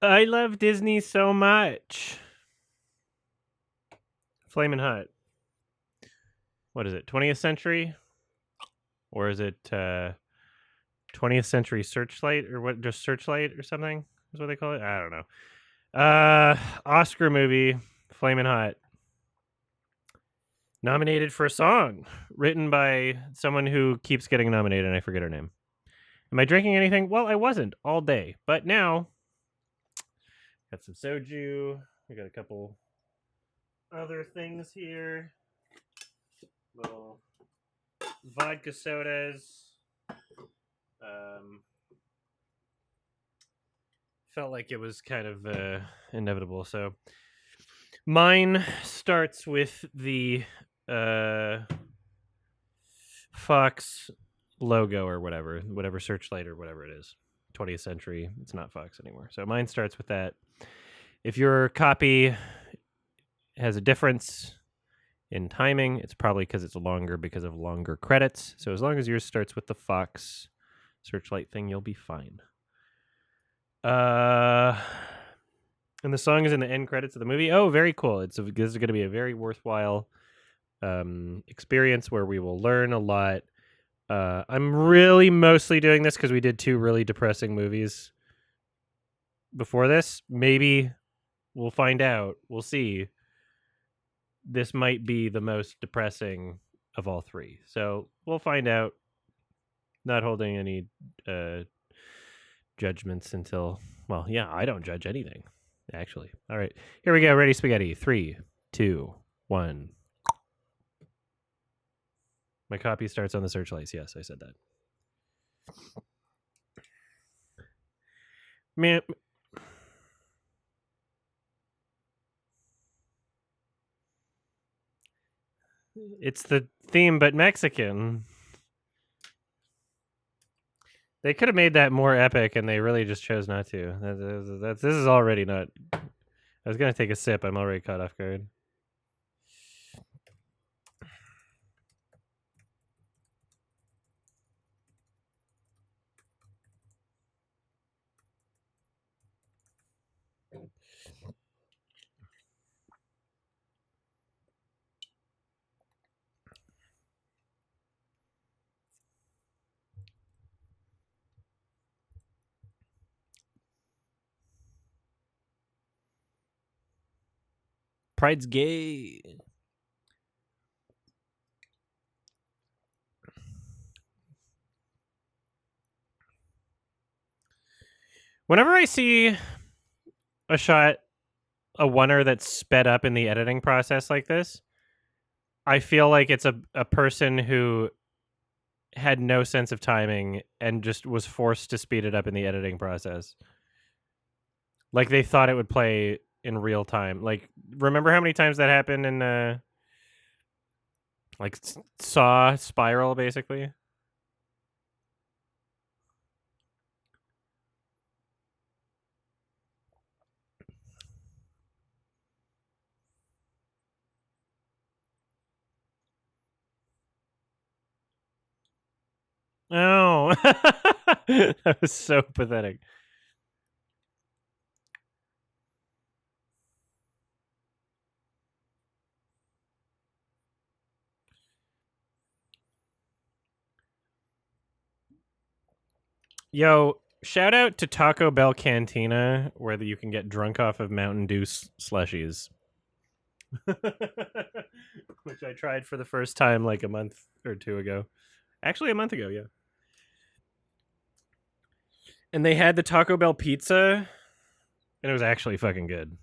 I love Disney so much. Flamin' Hot. What is it? 20th century, or is it 20th century Searchlight, or what? Just Searchlight or something is what they call it. I don't know. Oscar movie, Flamin' Hot. Nominated for a song written by someone who keeps getting nominated, and I forget her name. Am I drinking anything? Well, I wasn't all day, but now got some soju. We got a couple other things here. Little vodka sodas. Felt like it was kind of inevitable. So mine starts with the Fox logo or whatever Searchlight or whatever it is. 20th century. It's not Fox anymore. So mine starts with that. If your copy has a difference in timing, it's probably because it's longer because of longer credits. So as long as yours starts with the Fox Searchlight thing, you'll be fine. And the song is in the end credits of the movie. Oh, very cool. This is going to be a very worthwhile experience where we will learn a lot. I'm really mostly doing this because we did 2 really depressing movies before this. Maybe we'll find out. We'll see. This might be the most depressing of all 3. So we'll find out. Not holding any judgments until, well, yeah, I don't judge anything, actually. All right, here we go. Ready, spaghetti. 3, 2, 1. My copy starts on the Searchlights. Yes, I said that. Man, it's the theme, but Mexican. They could have made that more epic, and they really just chose not to. This is already not. I was gonna take a sip. I'm already caught off guard. Pride's gay. Whenever I see a shot, a oneer that's sped up in the editing process like this, I feel like it's a person who had no sense of timing and just was forced to speed it up in the editing process. Like they thought it would play in real time. Like, remember how many times that happened in like Saw Spiral, basically? Oh, that was so pathetic. Yo, shout out to Taco Bell Cantina, where you can get drunk off of Mountain Dew slushies. Which I tried for the first time like a month or 2 ago. Actually, a month ago, yeah. And they had the Taco Bell pizza, and it was actually fucking good.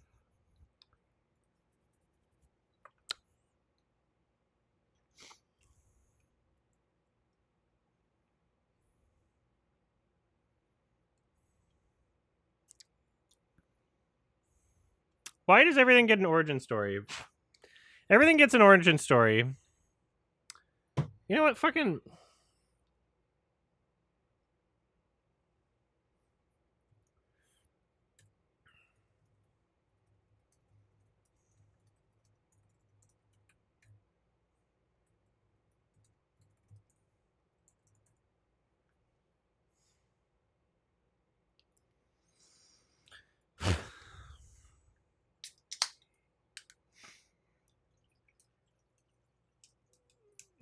Why does everything get an origin story? Everything gets an origin story. You know what? Fucking.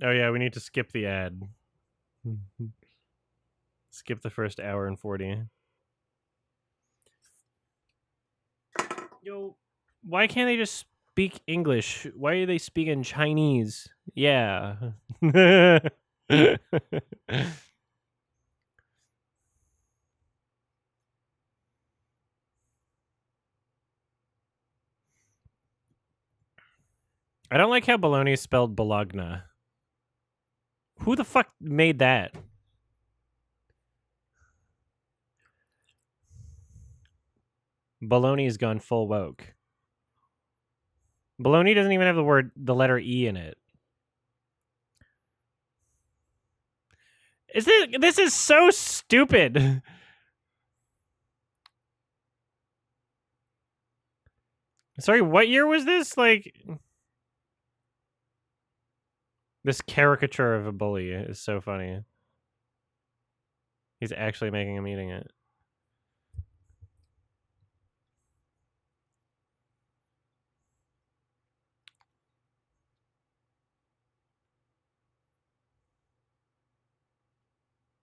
Oh yeah, we need to skip the ad. Skip the first hour and 40. Yo, why can't they just speak English? Why are they speaking Chinese? Yeah. I don't like how bologna is spelled Bologna. Who the fuck made that? Bologna's gone full woke. Bologna doesn't even have the letter E in it. This is so stupid. Sorry, what year was this? Like, this caricature of a bully is so funny. He's actually making him eating it.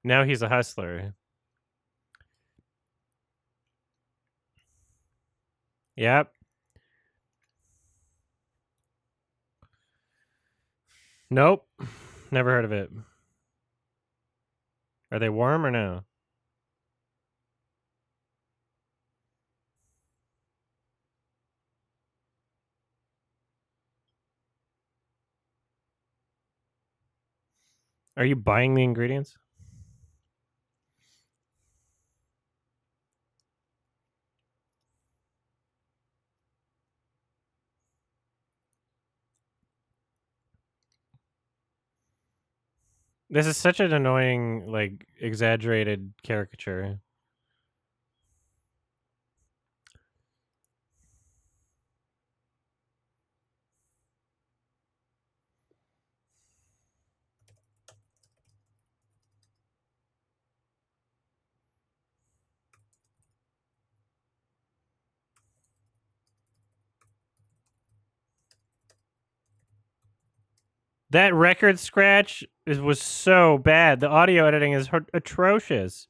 Now he's a hustler. Yep. Nope. Never heard of it. Are they warm or no? Are you buying the ingredients? This is such an annoying, like, exaggerated caricature. That record scratch was so bad. The audio editing is atrocious.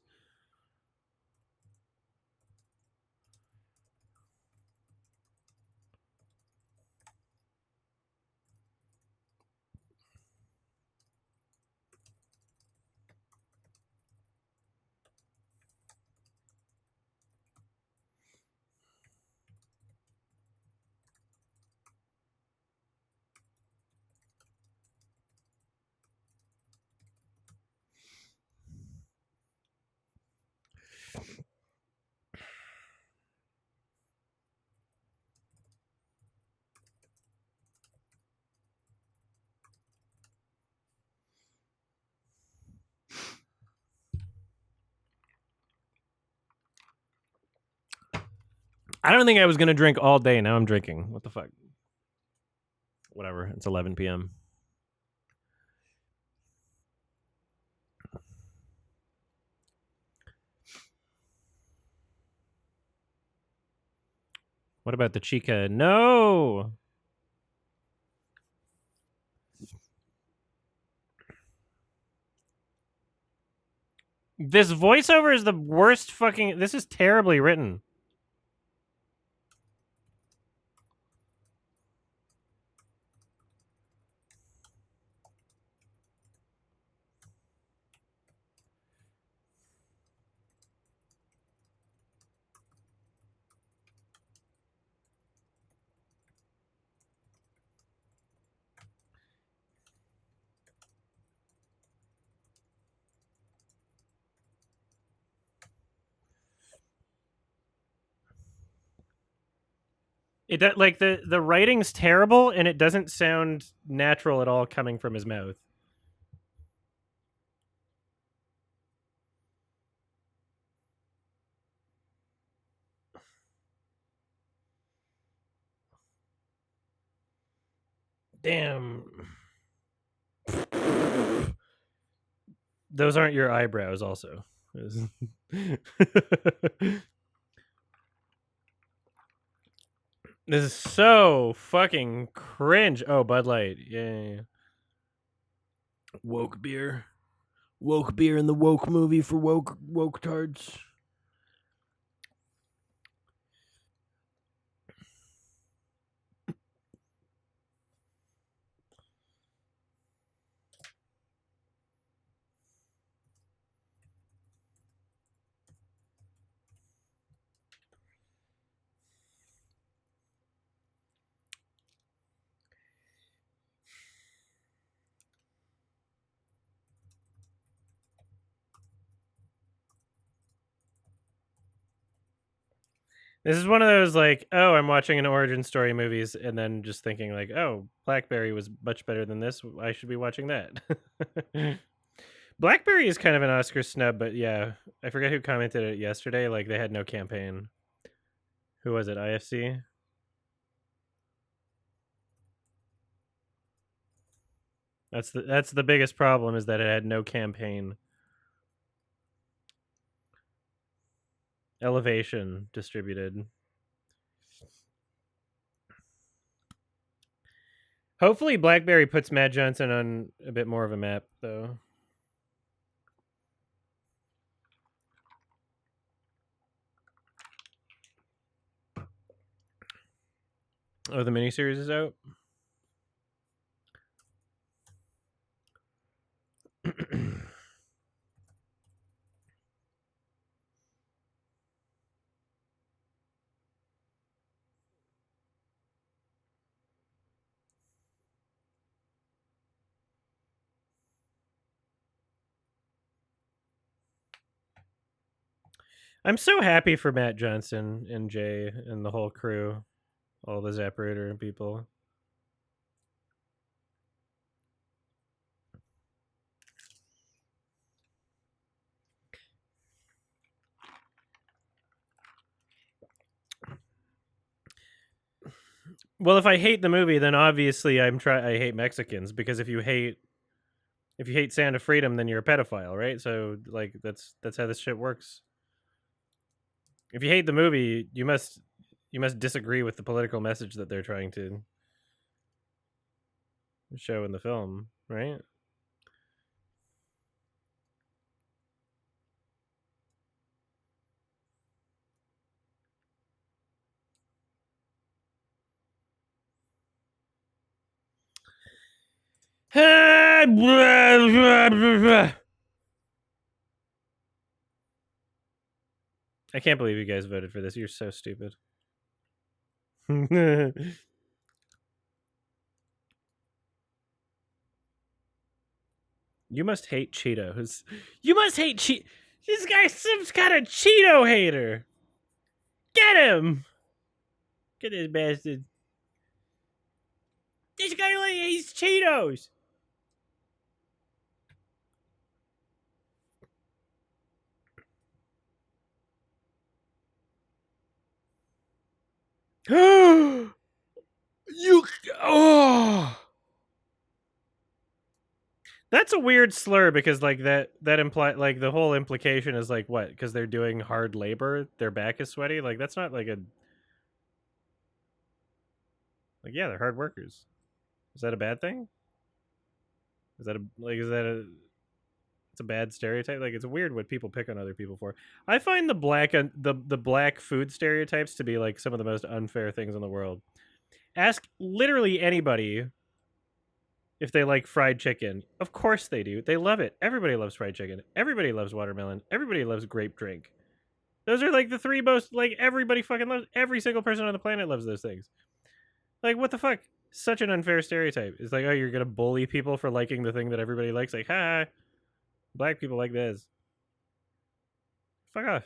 I don't think I was going to drink all day. Now I'm drinking. What the fuck? Whatever. It's 11 p.m. What about the chica? No. This voiceover is the worst fucking. This is terribly written. It like the writing's terrible and it doesn't sound natural at all coming from his mouth. Damn. Those aren't your eyebrows also. This is so fucking cringe. Oh, Bud Light. Yeah. Woke beer. Woke beer in the woke movie for woke tards. This is one of those like, oh, I'm watching an origin story movies, and then just thinking like, oh, Blackberry was much better than this. I should be watching that. Blackberry is kind of an Oscar snub, but yeah, I forget who commented it yesterday. Like they had no campaign. Who was it? IFC. That's the biggest problem is that it had no campaign. Elevation distributed. Hopefully, Blackberry puts Matt Johnson on a bit more of a map, though. Oh, the miniseries is out. I'm so happy for Matt Johnson and Jay and the whole crew, all the Zapruder people. Well, if I hate the movie, then obviously I hate Mexicans, because if you hate Sound of Freedom, then you're a pedophile, right? So like that's how this shit works. If you hate the movie, you must disagree with the political message that they're trying to show in the film, right? I can't believe you guys voted for this. You're so stupid. You must hate Cheetos. You must hate This guy's some kind of Cheeto hater. Get him! Get this bastard. This guy hates Cheetos. You oh. That's a weird slur, because like that imply like the whole implication is like what? Because they're doing hard labor, their back is sweaty. Like that's not like a like yeah, they're hard workers. Is that a bad thing? Is that a it's a bad stereotype? Like it's weird what people pick on other people for. I find the black food stereotypes to be like some of the most unfair things in the world. Ask literally anybody if they like fried chicken. Of course they do. They love it. Everybody loves fried chicken. Everybody loves watermelon. Everybody loves grape drink. Those are like the three most like everybody fucking loves. Every single person on the planet loves those things. Like what the fuck? Such an unfair stereotype. It's like, oh, you're gonna bully people for liking the thing that everybody likes. Like, ha, black people like this. Fuck off.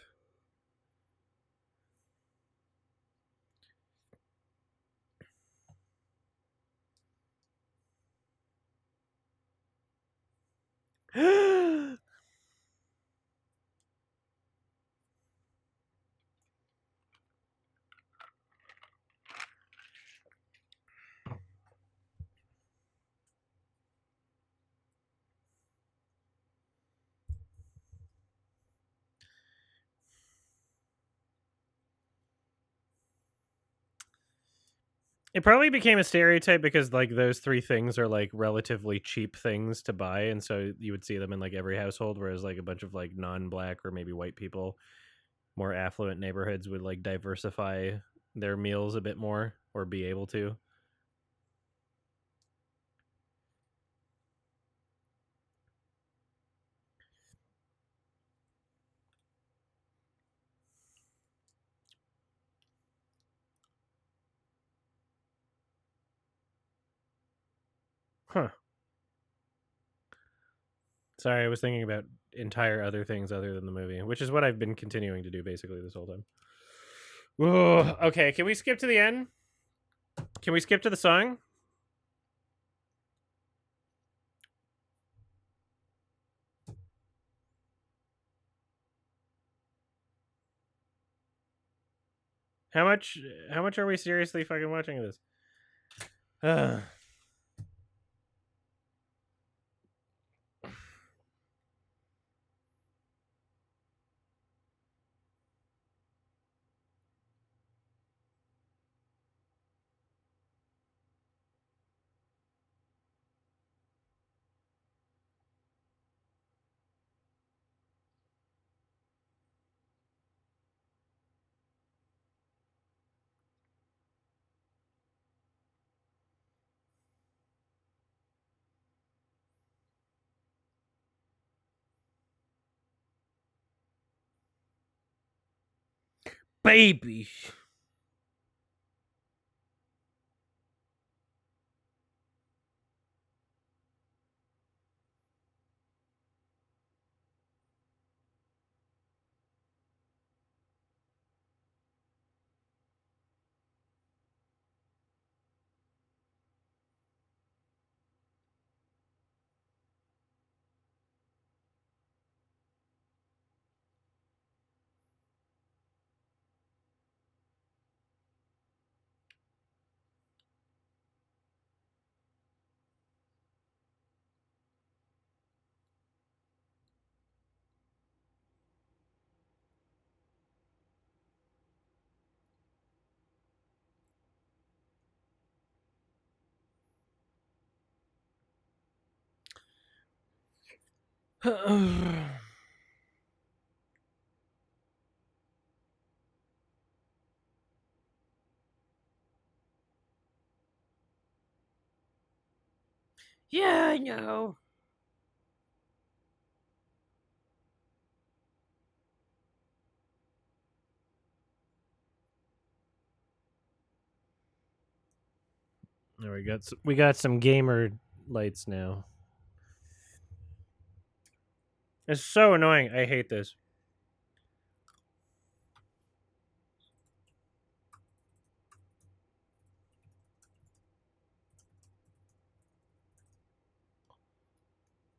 It probably became a stereotype because like those three things are like relatively cheap things to buy, and so you would see them in like every household, whereas like a bunch of like non-black or maybe white people, more affluent neighborhoods would like diversify their meals a bit more or be able to. Huh. Sorry, I was thinking about entire other things other than the movie, which is what I've been continuing to do basically this whole time. Whoa. Okay, can we skip to the end? Can we skip to the song? How much how much are we seriously fucking watching this? Baby. Yeah, I know. There we got some gamer lights now. It's so annoying. I hate this.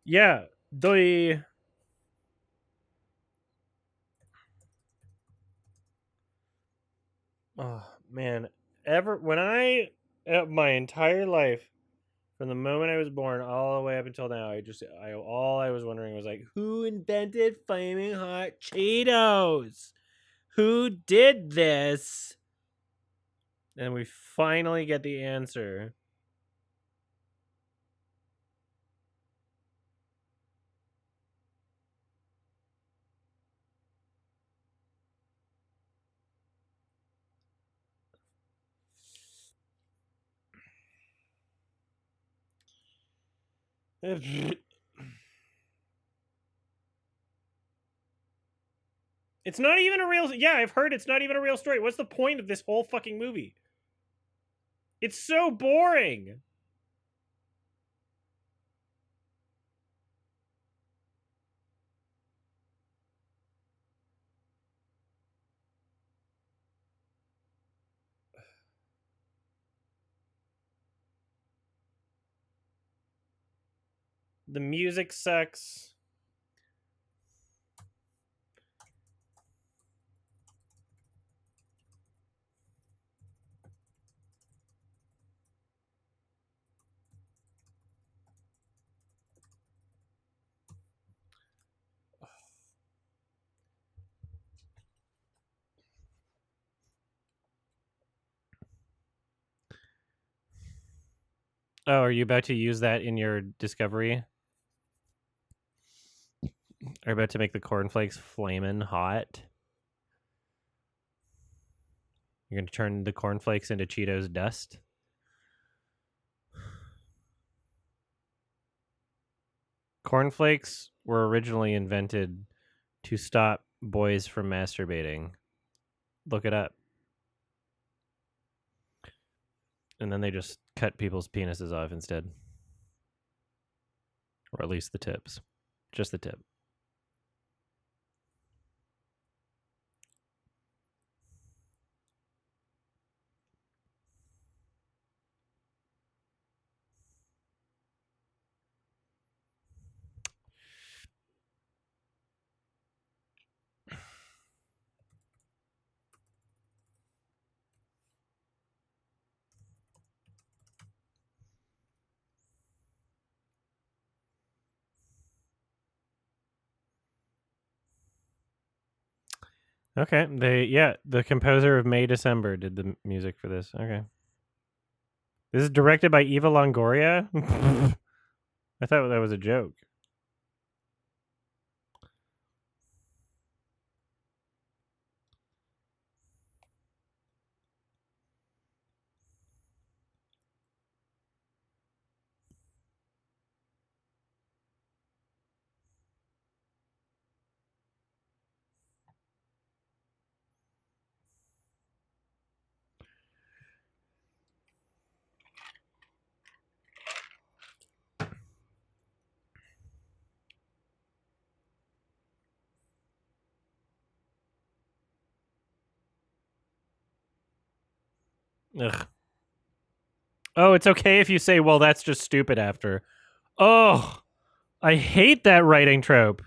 Yeah, the oh man, ever when I my entire life from the moment I was born all the way up until now, I all I was wondering was like, who invented flaming hot Cheetos? Who did this? And we finally get the answer. It's not even a real. Yeah, I've heard it's not even a real story. What's the point of this whole fucking movie? It's so boring. The music sucks. Oh, are you about to use that in your discovery? Are you about to make the cornflakes flamin' hot? You're going to turn the cornflakes into Cheetos dust? Cornflakes were originally invented to stop boys from masturbating. Look it up. And then they just cut people's penises off instead. Or at least the tips. Just the tip. Okay. The composer of May December did the music for this. Okay. This is directed by Eva Longoria? I thought that was a joke. Ugh. Oh, it's okay if you say, well, that's just stupid after. Oh, I hate that writing trope.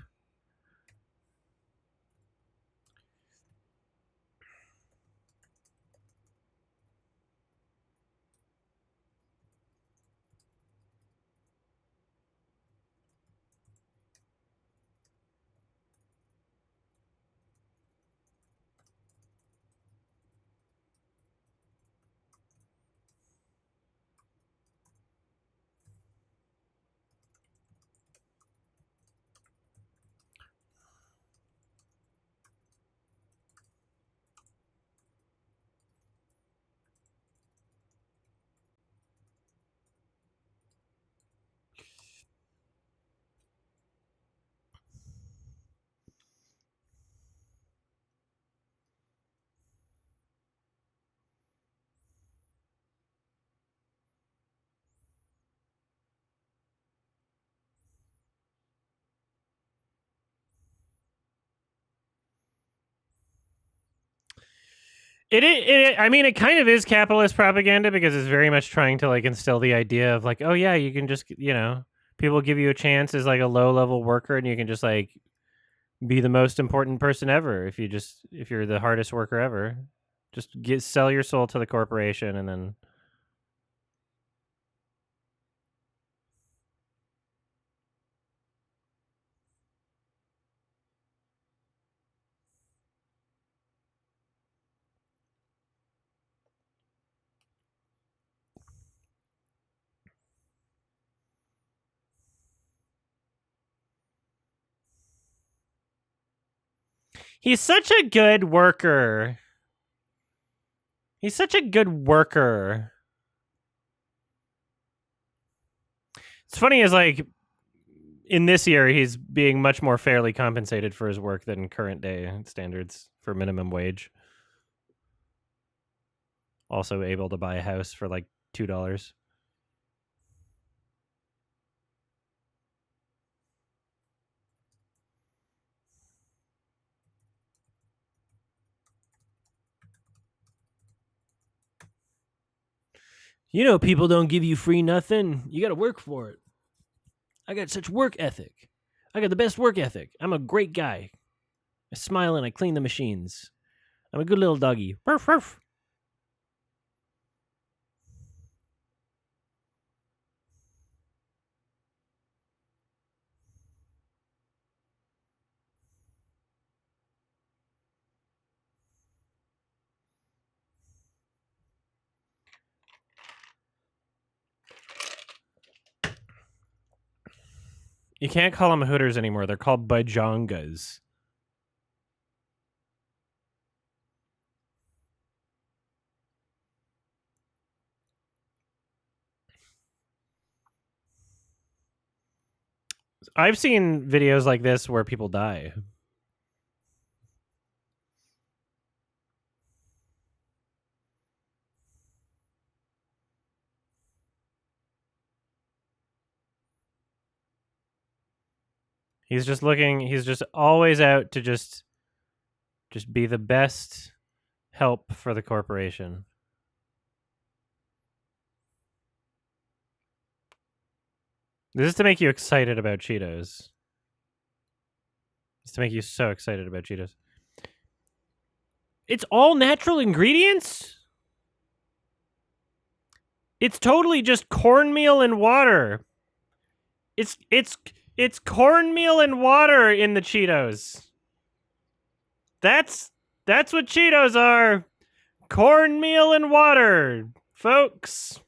I mean, it kind of is capitalist propaganda because it's very much trying to like instill the idea of like, oh yeah, you can just, people give you a chance as like a low level worker and you can just like be the most important person ever if you're the hardest worker ever. Just sell your soul to the corporation and then he's such a good worker. He's such a good worker. It's funny is like in this year he's being much more fairly compensated for his work than current day standards for minimum wage. Also able to buy a house for like $2. You know, people don't give you free nothing. You got to work for it. I got such work ethic. I got the best work ethic. I'm a great guy. I smile and I clean the machines. I'm a good little doggy. Ruff, ruff. You can't call them Hooters anymore. They're called Bajongas. I've seen videos like this where people die. He's just always out to just be the best help for the corporation. This is to make you excited about Cheetos. It's to make you so excited about Cheetos. It's all natural ingredients? It's totally just cornmeal and water. It's cornmeal and water in the Cheetos. That's what Cheetos are. Cornmeal and water, folks.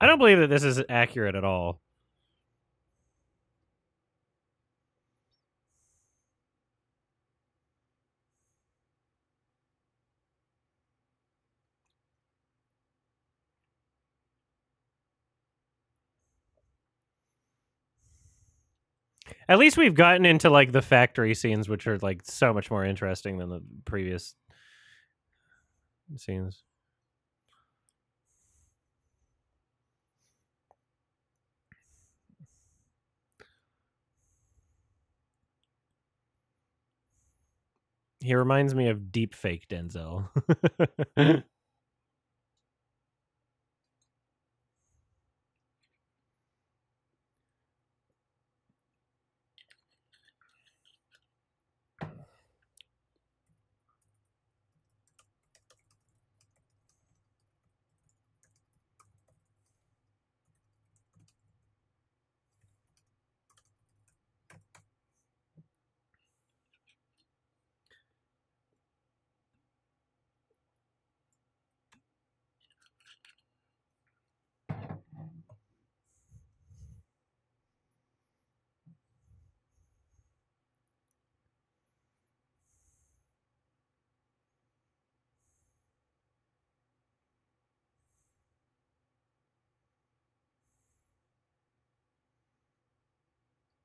I don't believe that this is accurate at all. At least we've gotten into like the factory scenes, which are like so much more interesting than the previous scenes. He reminds me of deep fake Denzel.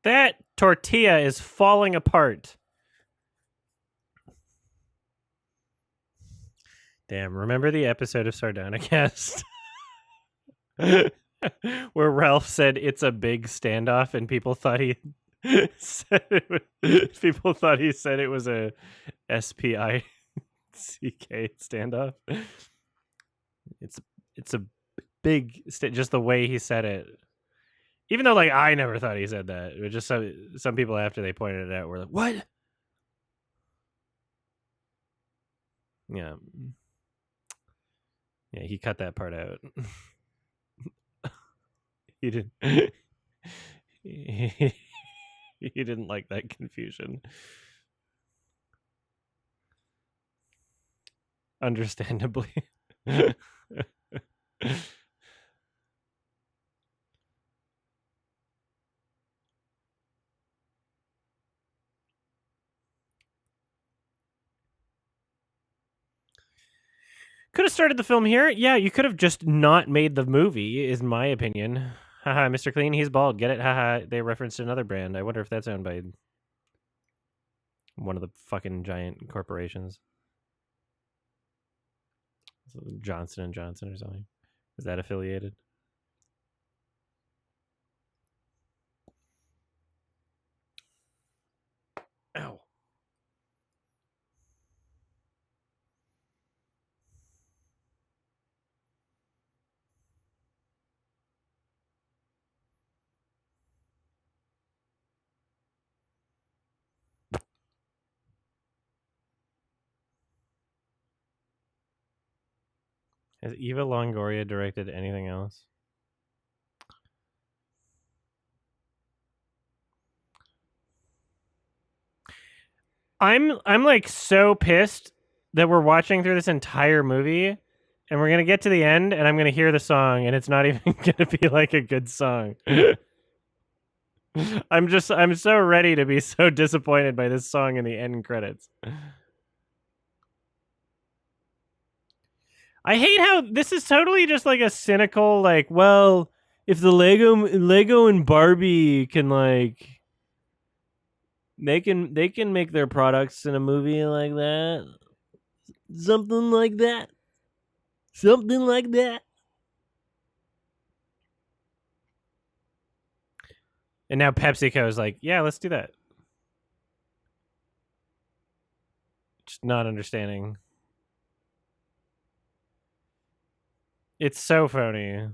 That tortilla is falling apart. Damn, remember the episode of Sardonicast where Ralph said it's a big standoff and people thought he said people thought he said it was a SPICK standoff. It's a big just the way he said it. Even though like I never thought he said that. It was just some people after they pointed it out were like, "What?" Yeah. Yeah, he cut that part out. He didn't. He didn't like that confusion. Understandably. Could have started the film here. Yeah, you could have just not made the movie, is my opinion. Haha, Mr. Clean, he's bald. Get it? Haha, they referenced another brand. I wonder if that's owned by one of the fucking giant corporations. Johnson and Johnson or something. Is that affiliated? Has Eva Longoria directed anything else? I'm like so pissed that we're watching through this entire movie and we're gonna get to the end and I'm gonna hear the song and it's not even gonna be like a good song. I'm so ready to be so disappointed by this song in the end credits. I hate how this is totally just like a cynical, like, well, if the Lego and Barbie can like they can make their products in a movie like that. Something like that. Something like that. And now PepsiCo's like, yeah, let's do that. Just not understanding. It's so phony.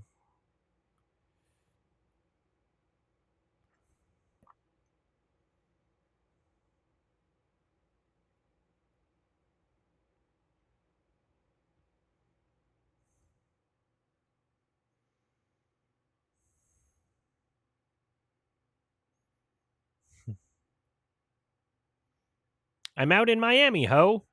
I'm out in Miami, ho.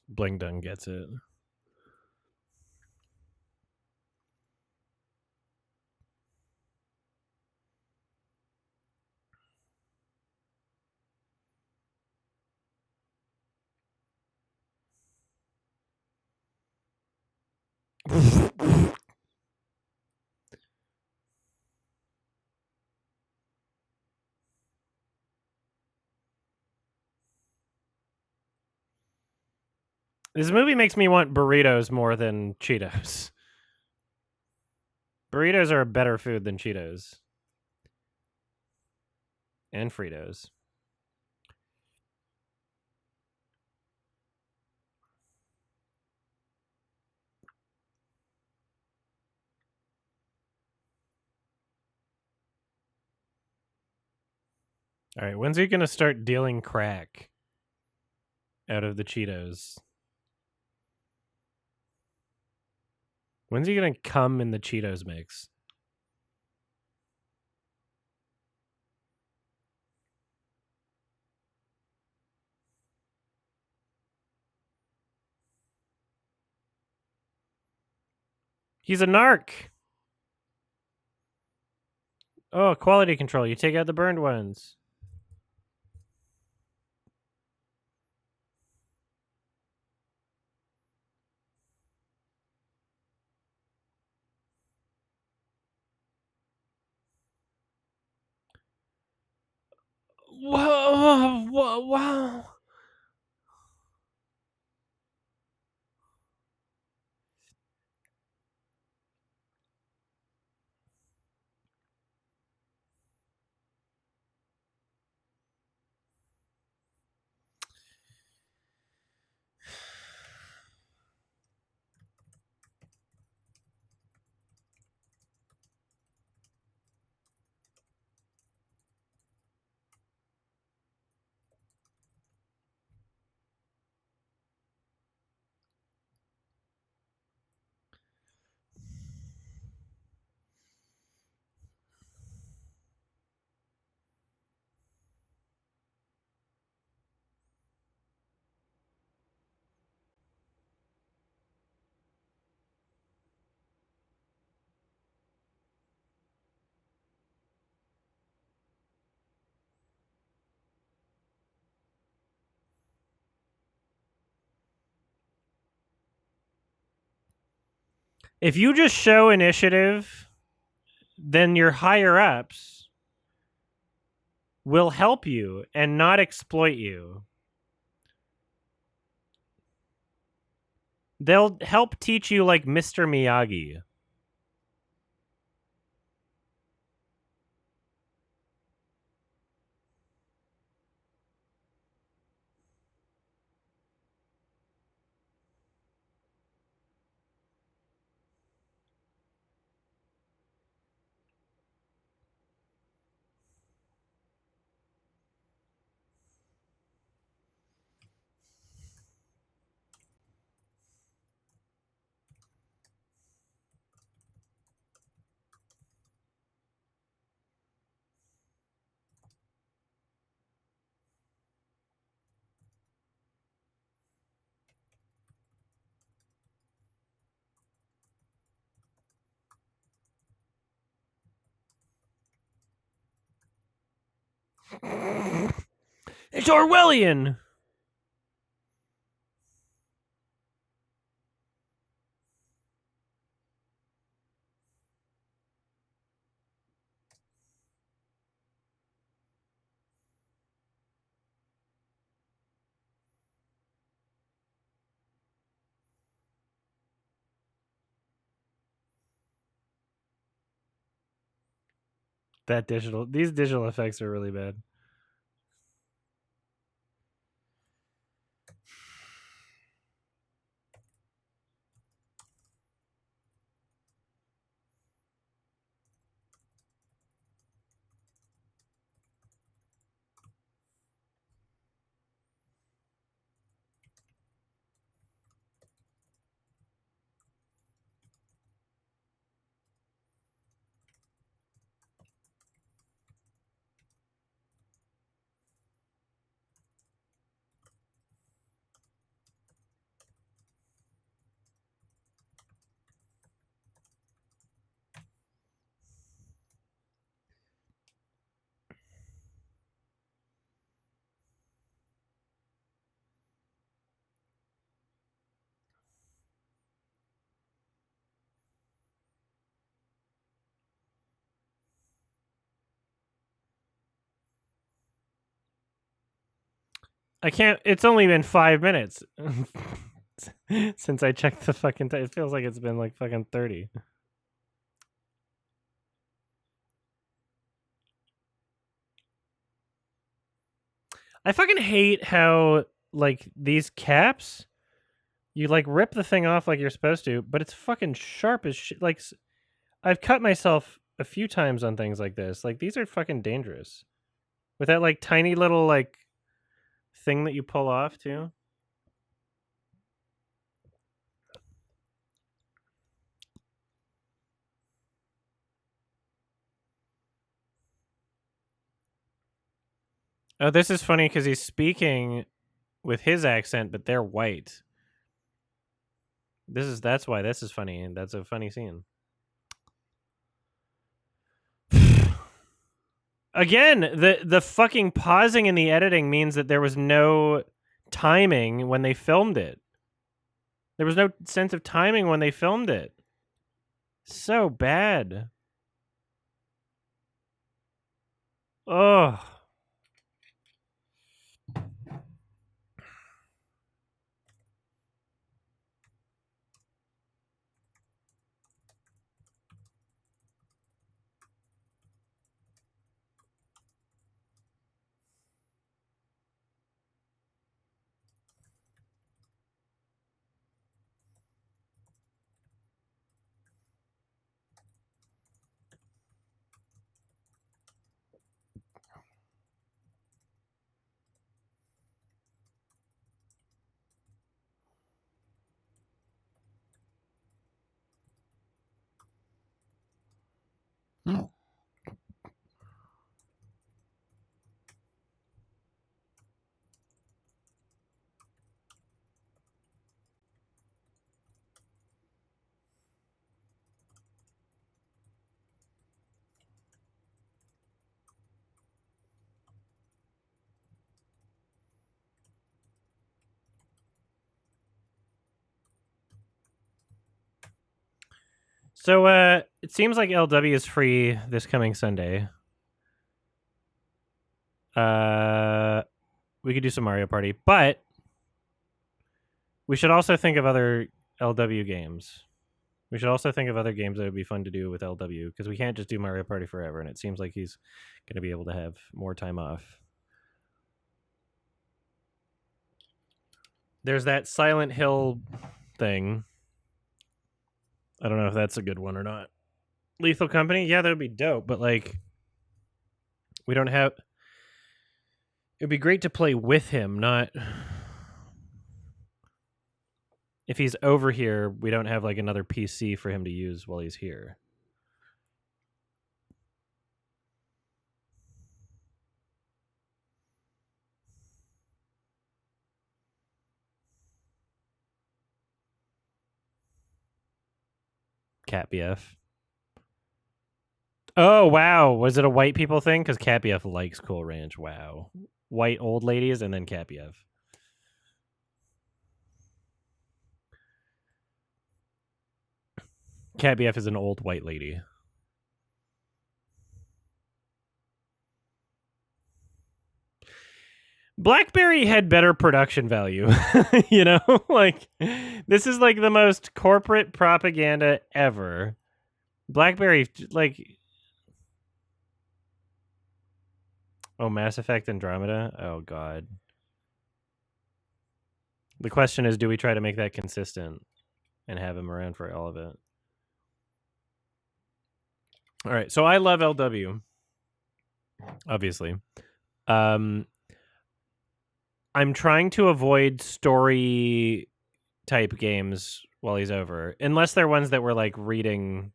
Bling Dung gets it. This movie makes me want burritos more than Cheetos. Burritos are a better food than Cheetos. And Fritos. All right, when's he gonna start dealing crack out of the Cheetos? When's he gonna come in the Cheetos mix? He's a narc. Oh, quality control. You take out the burned ones. Whoa, whoa, wow. If you just show initiative, then your higher ups will help you and not exploit you. They'll help teach you like Mr. Miyagi. It's Orwellian. These digital effects are really bad. I can't. It's only been 5 minutes since I checked the fucking time. It feels like it's been like fucking 30. I fucking hate how like these caps, you like rip the thing off like you're supposed to, but it's fucking sharp as shit. Like I've cut myself a few times on things like this. Like these are fucking dangerous. With that like tiny little like thing that you pull off too. Oh, this is funny because he's speaking with his accent, but they're white. That's why this is funny, and that's a funny scene. Again, the fucking pausing in the editing means that there was no timing when they filmed it. There was no sense of timing when they filmed it. So bad. Ugh. So it seems like LW is free this coming Sunday. We could do some Mario Party, but we should also think of other LW games. We should also think of other games that would be fun to do with LW because we can't just do Mario Party forever, and it seems like he's going to be able to have more time off. There's that Silent Hill thing. I don't know if that's a good one or not. Lethal Company? Yeah, that would be dope, but like we don't have it'd be great to play with him, not if he's over here, we don't have like another PC for him to use while he's here. Cat BF. Oh wow, was it a white people thing? Because Capiev likes Cool Ranch. Wow, white old ladies and then Capiev. Capiev is an old white lady. Blackberry had better production value. You know, like this is like the most corporate propaganda ever. Blackberry, like, oh, Mass Effect Andromeda. Oh god. The question is, do we try to make that consistent and have him around for all of it? All right, so I love LW, obviously. I'm trying to avoid story type games while he's over, unless they're ones that we're like reading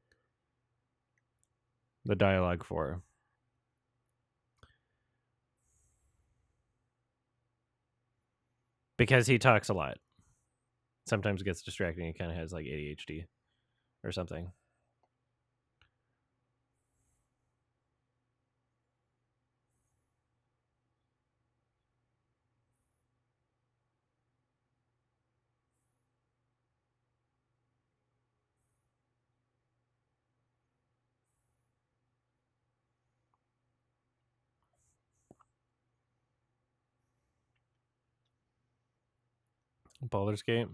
the dialogue for. Because he talks a lot. Sometimes it gets distracting. He kind of has like ADHD or something. Baldur's Gate.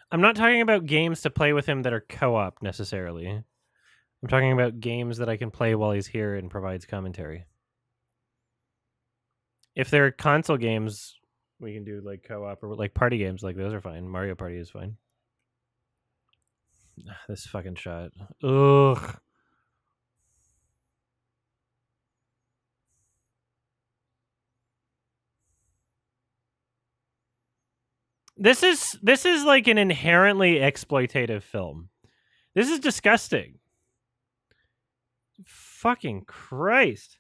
I'm not talking about games to play with him that are co-op necessarily. I'm talking about games that I can play while he's here and provides commentary. If they're console games, we can do like co-op or like party games. Like those are fine. Mario Party is fine. This fucking shot. Ugh. This is like an inherently exploitative film. This is disgusting. Fucking Christ.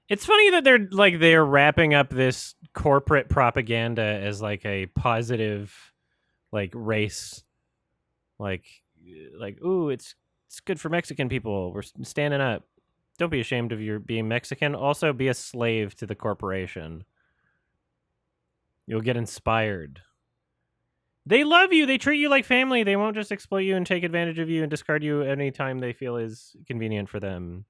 It's funny that they're wrapping up this corporate propaganda as like a positive like race like ooh it's good for Mexican people. We're standing up. Don't be ashamed of your being Mexican. Also be a slave to the corporation. You'll get inspired. They love you. They treat you like family. They won't just exploit you and take advantage of you and discard you anytime they feel is convenient for them.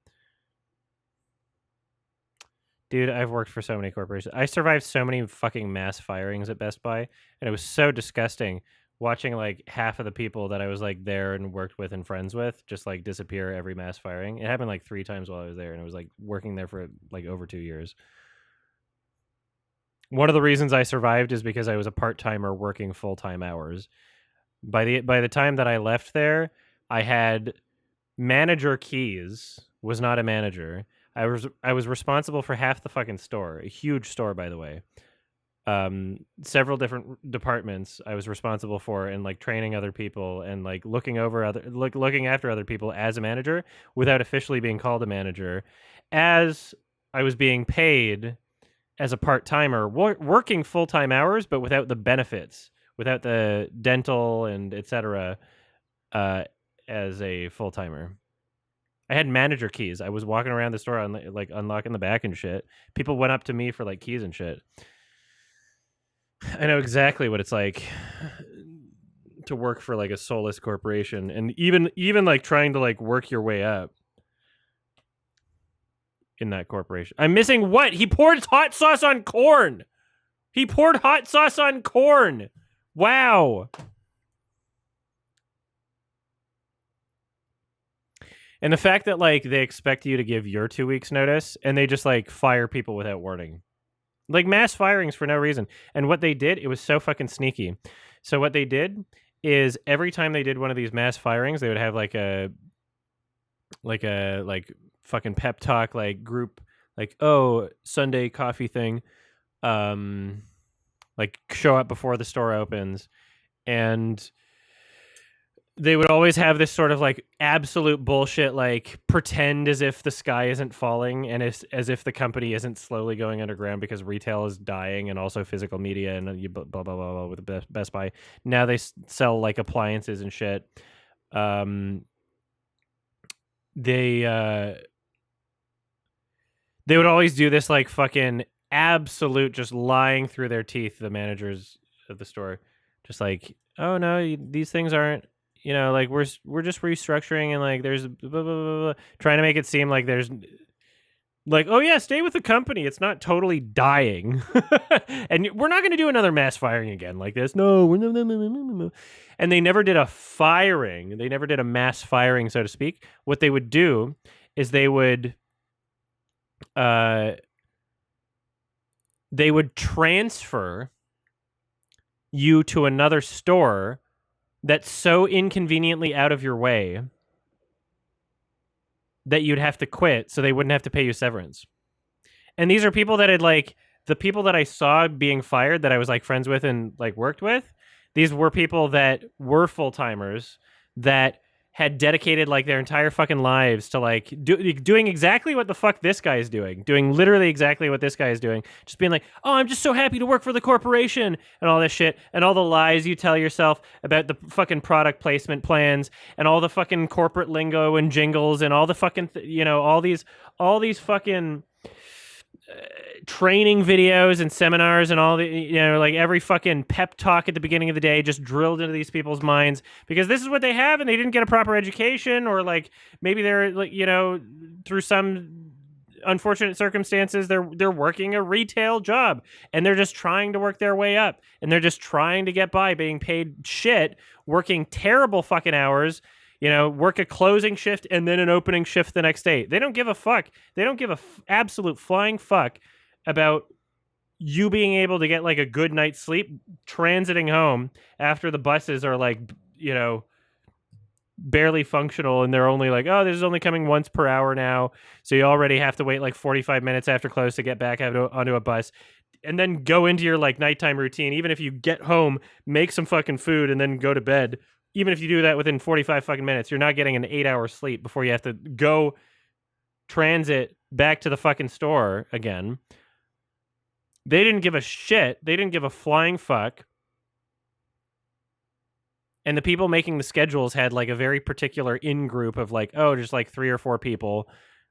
Dude, I've worked for so many corporations. I survived so many fucking mass firings at Best Buy, and it was so disgusting watching like half of the people that I was like there and worked with and friends with just like disappear every mass firing. It happened like 3 times while I was there, and it was like working there for like over 2 years. One of the reasons I survived is because I was a part-timer working full-time hours. By the time that I left there, I had manager keys, was not a manager. I was responsible for half the fucking store, a huge store by the way. Several different departments I was responsible for, and like training other people and like looking after other people as a manager without officially being called a manager, as I was being paid as a part-timer working full-time hours but without the benefits, without the dental and etc. uh as a full-timer. I had manager keys. I was walking around the store like unlocking the back and shit. People went up to me for like keys and shit. I know exactly what it's like to work for like a soulless corporation, and even like trying to like work your way up. in that corporation. I'm missing what? He poured hot sauce on corn. He poured hot sauce on corn. Wow. And the fact that like they expect you to give your 2 weeks notice and they just like fire people without warning. Like mass firings for no reason. And what they did, it was so fucking sneaky. So what they did is every time they did one of these mass firings, they would have like fucking pep talk, like group, like, oh, Sunday coffee thing. Like show up before the store opens. And they would always have this sort of like absolute bullshit, like pretend as if the sky isn't falling and as if the company isn't slowly going underground because retail is dying and also physical media and blah, blah, blah, blah, blah with the Best Buy. Now they sell like appliances and shit. They would always do this like fucking absolute just lying through their teeth, the managers of the store. Just like, oh no, these things aren't, like we're just restructuring and like there's blah, blah, blah, blah, trying to make it seem like there's like, oh yeah, stay with the company. It's not totally dying. And we're not going to do another mass firing again like this. No. And they never did a firing. They never did a mass firing, so to speak. What they would do is they would transfer you to another store that's so inconveniently out of your way that you'd have to quit so they wouldn't have to pay you severance. And these are people that had like, the people that I saw being fired that I was like friends with and like worked with, these were people that were full-timers that had dedicated like their entire fucking lives to like doing exactly what the fuck this guy is doing literally exactly what this guy is doing, just being like, oh, I'm just so happy to work for the corporation and all this shit and all the lies you tell yourself about the fucking product placement plans and all the fucking corporate lingo and jingles and all the fucking all these fucking training videos and seminars and all the like every fucking pep talk at the beginning of the day just drilled into these people's minds because this is what they have and they didn't get a proper education, or like maybe they're like through some unfortunate circumstances they're working a retail job and they're just trying to work their way up and they're just trying to get by being paid shit, working terrible fucking hours, work a closing shift and then an opening shift the next day. They don't give a fuck. They don't give a absolute flying fuck about you being able to get like a good night's sleep transiting home after the buses are like, barely functional and they're only like, oh, this is only coming once per hour now. So you already have to wait like 45 minutes after close to get back onto a bus and then go into your like nighttime routine. Even if you get home, make some fucking food and then go to bed. Even if you do that within 45 fucking minutes, you're not getting an 8-hour sleep before you have to go transit back to the fucking store again. They didn't give a shit. They didn't give a flying fuck. And the people making the schedules had like a very particular in-group of like, oh, just like 3 or 4 people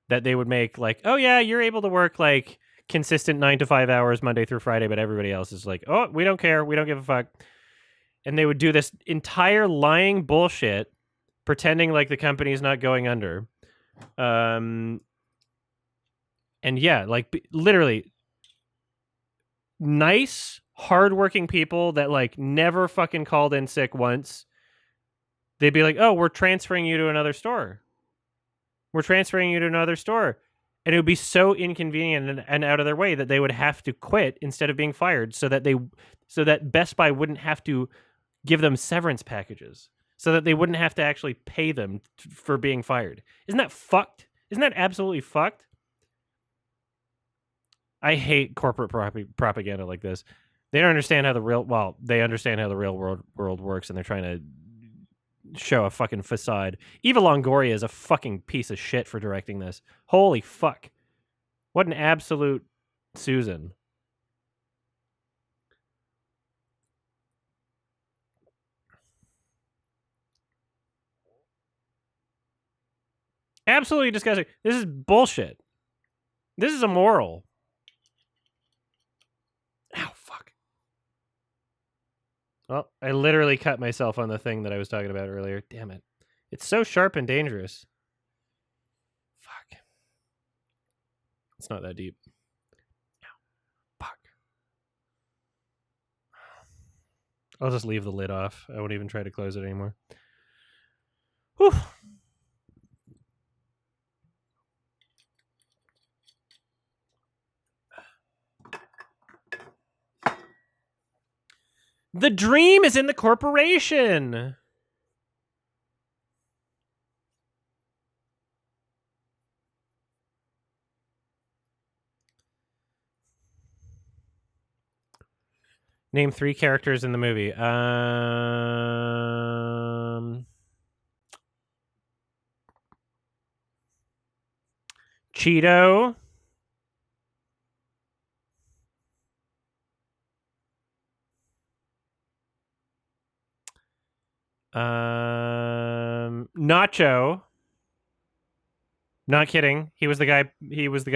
that they would make like, oh yeah, you're able to work like consistent 9 to 5 hours Monday through Friday, but everybody else is like, oh, we don't care. We don't give a fuck. And they would do this entire lying bullshit, pretending like the company's not going under. And yeah, like literally nice, hardworking people that like never fucking called in sick once. They'd be like, oh, we're transferring you to another store. We're transferring you to another store. And it would be so inconvenient and out of their way that they would have to quit instead of being fired so that Best Buy wouldn't have to give them severance packages, so that they wouldn't have to actually pay them for being fired. Isn't that fucked? Isn't that absolutely fucked? I hate corporate propaganda like this. They don't understand how they understand how the real world works, and they're trying to show a fucking facade. Eva Longoria is a fucking piece of shit for directing this. Holy fuck. What an absolute Susan. Absolutely disgusting. This is bullshit. This is immoral. Ow, fuck. Well, I literally cut myself on the thing that I was talking about earlier. Damn it. It's so sharp and dangerous. Fuck. It's not that deep. Fuck. I'll just leave the lid off. I won't even try to close it anymore. Whew. The dream is in the corporation. Name 3 characters in the movie. Cheeto. Nacho. Not kidding. He was the guy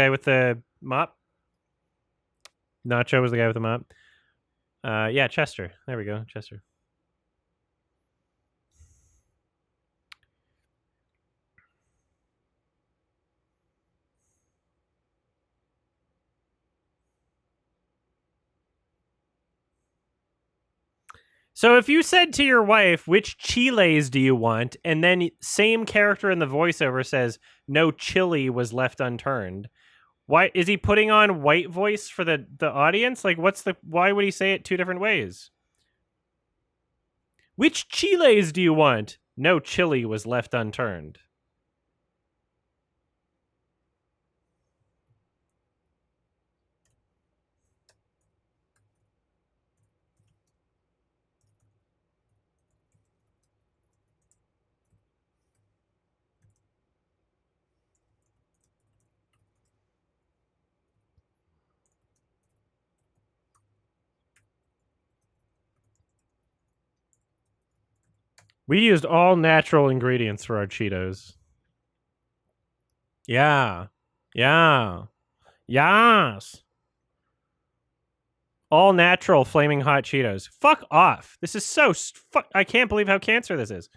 with the mop. Nacho was the guy with the mop. Yeah, Chester. There we go, Chester. So if you said to your wife, which chiles do you want? And then same character in the voiceover says, no chili was left unturned. Why is he putting on white voice for the audience? Like, why would he say it 2 different ways? Which chiles do you want? No chili was left unturned. We used all natural ingredients for our Cheetos. Yeah. Yeah. Yes. All natural Flaming Hot Cheetos. Fuck off. This is so... I can't believe how cancer this is.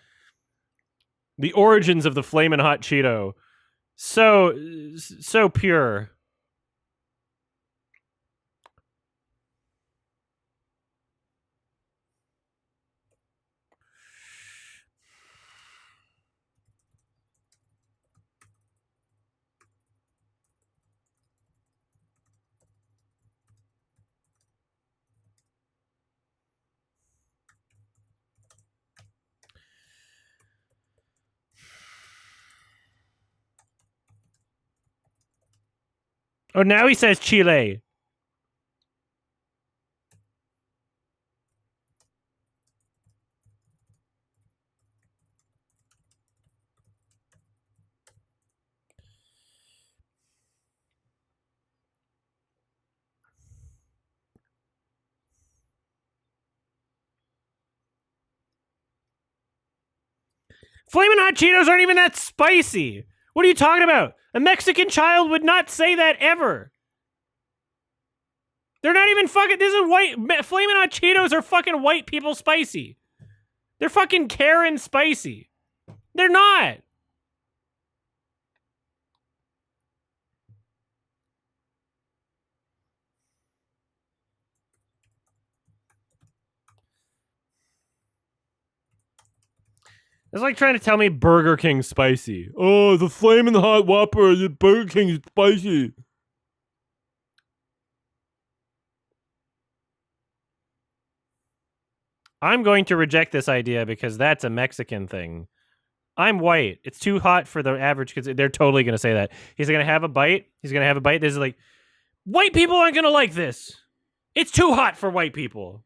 The origins of the Flamin' Hot Cheeto. So pure. Oh, now he says Chile. Flamin' Hot Cheetos aren't even that spicy. What are you talking about? A Mexican child would not say that ever. They're not even fucking... This is white... Flamin' Hot Cheetos are fucking white people spicy. They're fucking Karen spicy. They're not. It's like trying to tell me Burger King's spicy. Oh, the Flamin' Hot Whopper, the Burger King is spicy. I'm going to reject this idea because that's a Mexican thing. I'm white. It's too hot for the average kids. They're totally going to say that. He's going to have a bite. This is like, white people aren't going to like this. It's too hot for white people.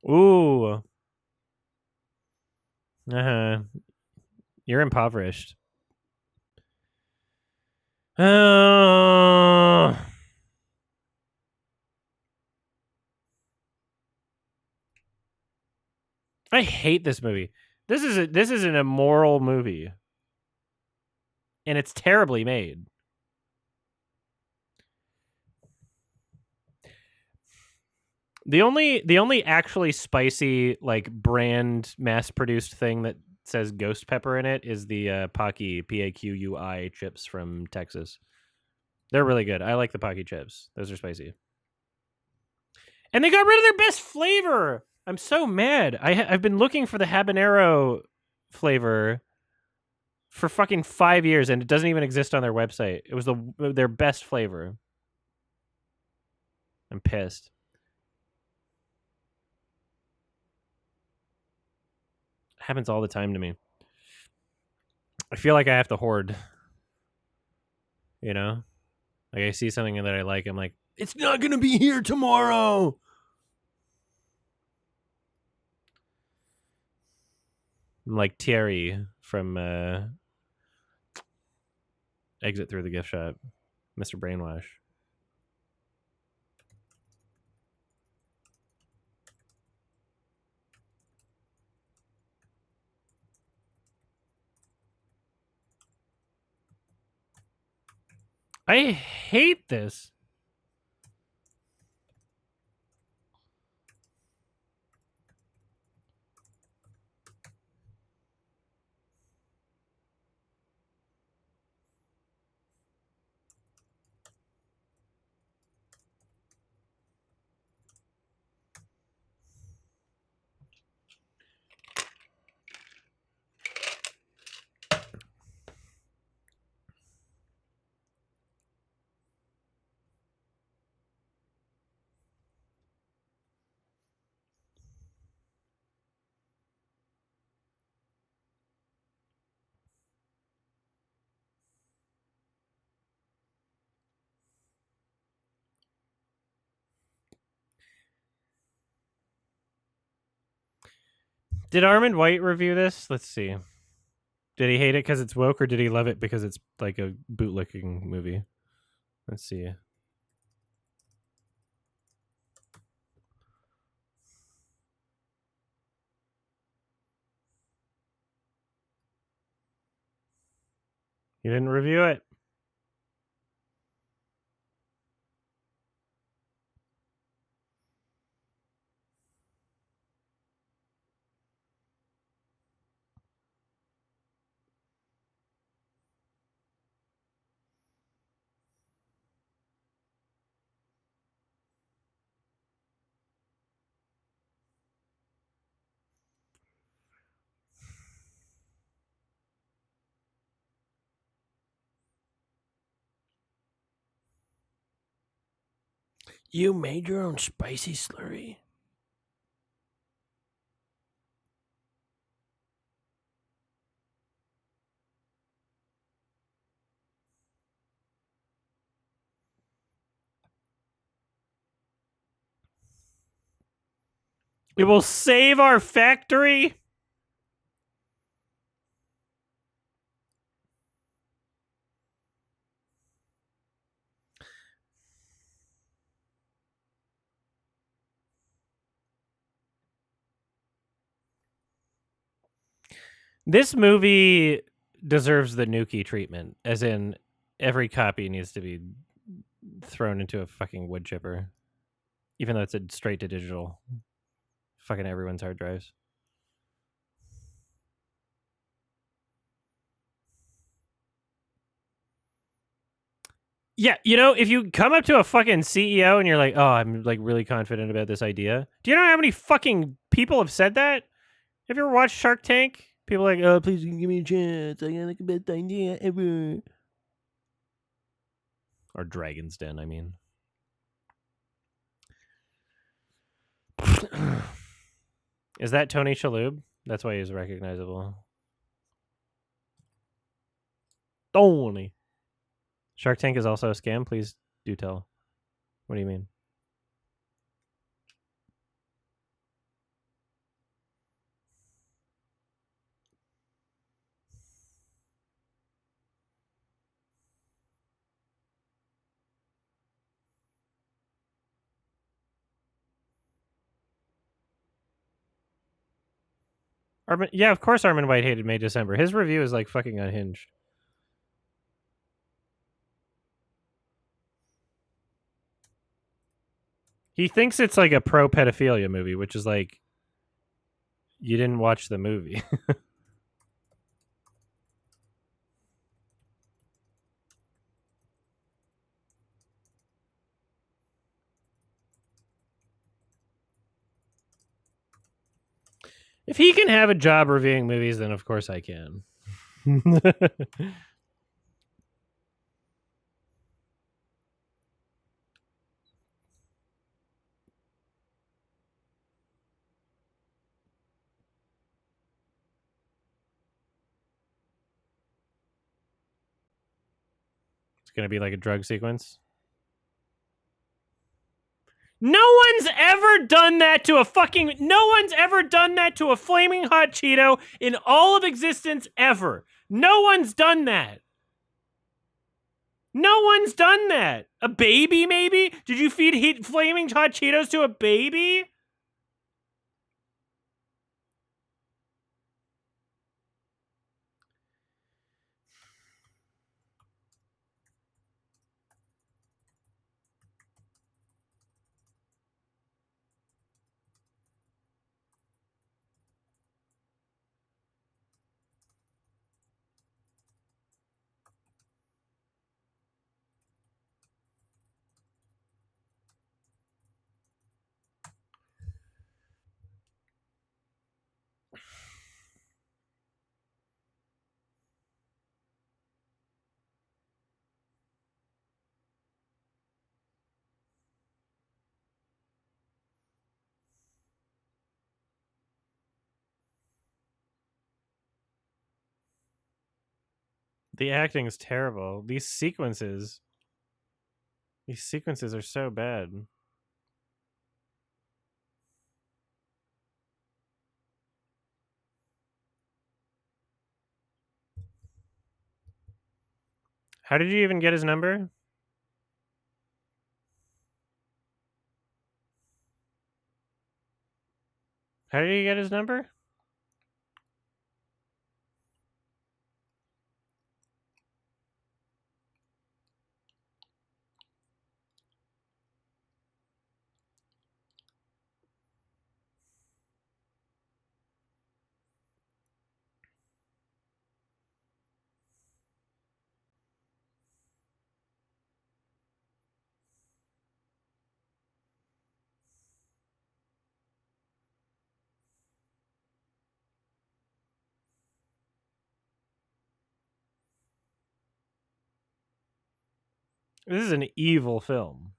Ooh. Uh-huh. You're impoverished. I hate this movie. This is an immoral movie. And it's terribly made. The only actually spicy like brand mass produced thing that says ghost pepper in it is the Pocky Paqui chips from Texas. They're really good. I like the Pocky chips. Those are spicy. And they got rid of their best flavor. I'm so mad. I've been looking for the habanero flavor for fucking 5 years, and it doesn't even exist on their website. It was their best flavor. I'm pissed. It happens all the time to me. I feel like I have to hoard. You know, like I see something that I like, I'm like, it's not gonna be here tomorrow. I'm like Thierry from Exit Through the Gift Shop, Mr. Brainwash. I hate this. Did Armand White review this? Let's see. Did he hate it because it's woke, or did he love it because it's like a bootlicking movie? Let's see. He didn't review it. You made your own spicy slurry. It will save our factory. This movie deserves the Nuki treatment, as in every copy needs to be thrown into a fucking wood chipper, even though it's a straight to digital. Fucking everyone's hard drives. Yeah, you know, if you come up to a fucking CEO and you're like, "Oh, I'm like really confident about this idea," do you know how many fucking people have said that? Have you ever watched Shark Tank? People are like, "Oh, please give me a chance. I got like the best idea ever." Or Dragon's Den, I mean. Is that Tony Shalhoub? That's why he's recognizable. Tony. Shark Tank is also a scam? Please do tell. What do you mean? Yeah, of course Armin White hated May December. His review is like fucking unhinged. He thinks it's like a pro pedophilia movie, which is like, you didn't watch the movie. If he can have a job reviewing movies, then of course I can. It's gonna be like a drug sequence. No one's ever done that to a fucking. No one's ever done that to a flaming hot Cheeto in all of existence ever. No one's done that. No one's done that. A baby, maybe? Did you feed flaming hot Cheetos to a baby? The acting is terrible. These sequences are so bad. How did you even get his number? How did you get his number? This is an evil film.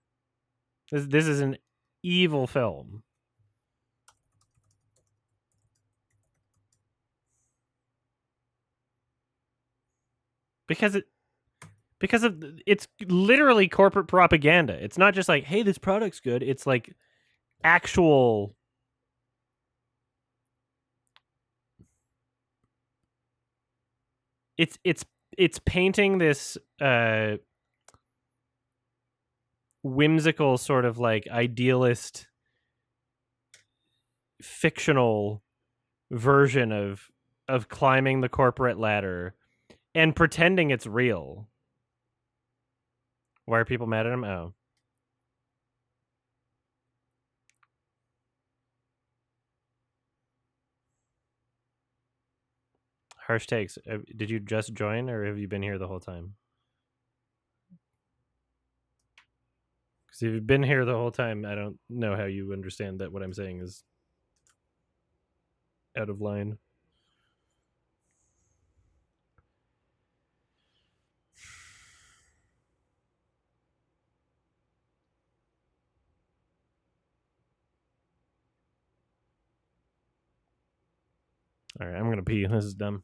This is an evil film. Because it's literally corporate propaganda. It's not just like, hey, this product's good. It's like actual. It's painting this whimsical sort of like idealist fictional version of climbing the corporate ladder and pretending it's real. Why are people mad at him? Oh. Harsh takes. Did you just join or have you been here the whole time? Because if you've been here the whole time, I don't know how you understand that what I'm saying is out of line. All right, I'm gonna pee. This is dumb.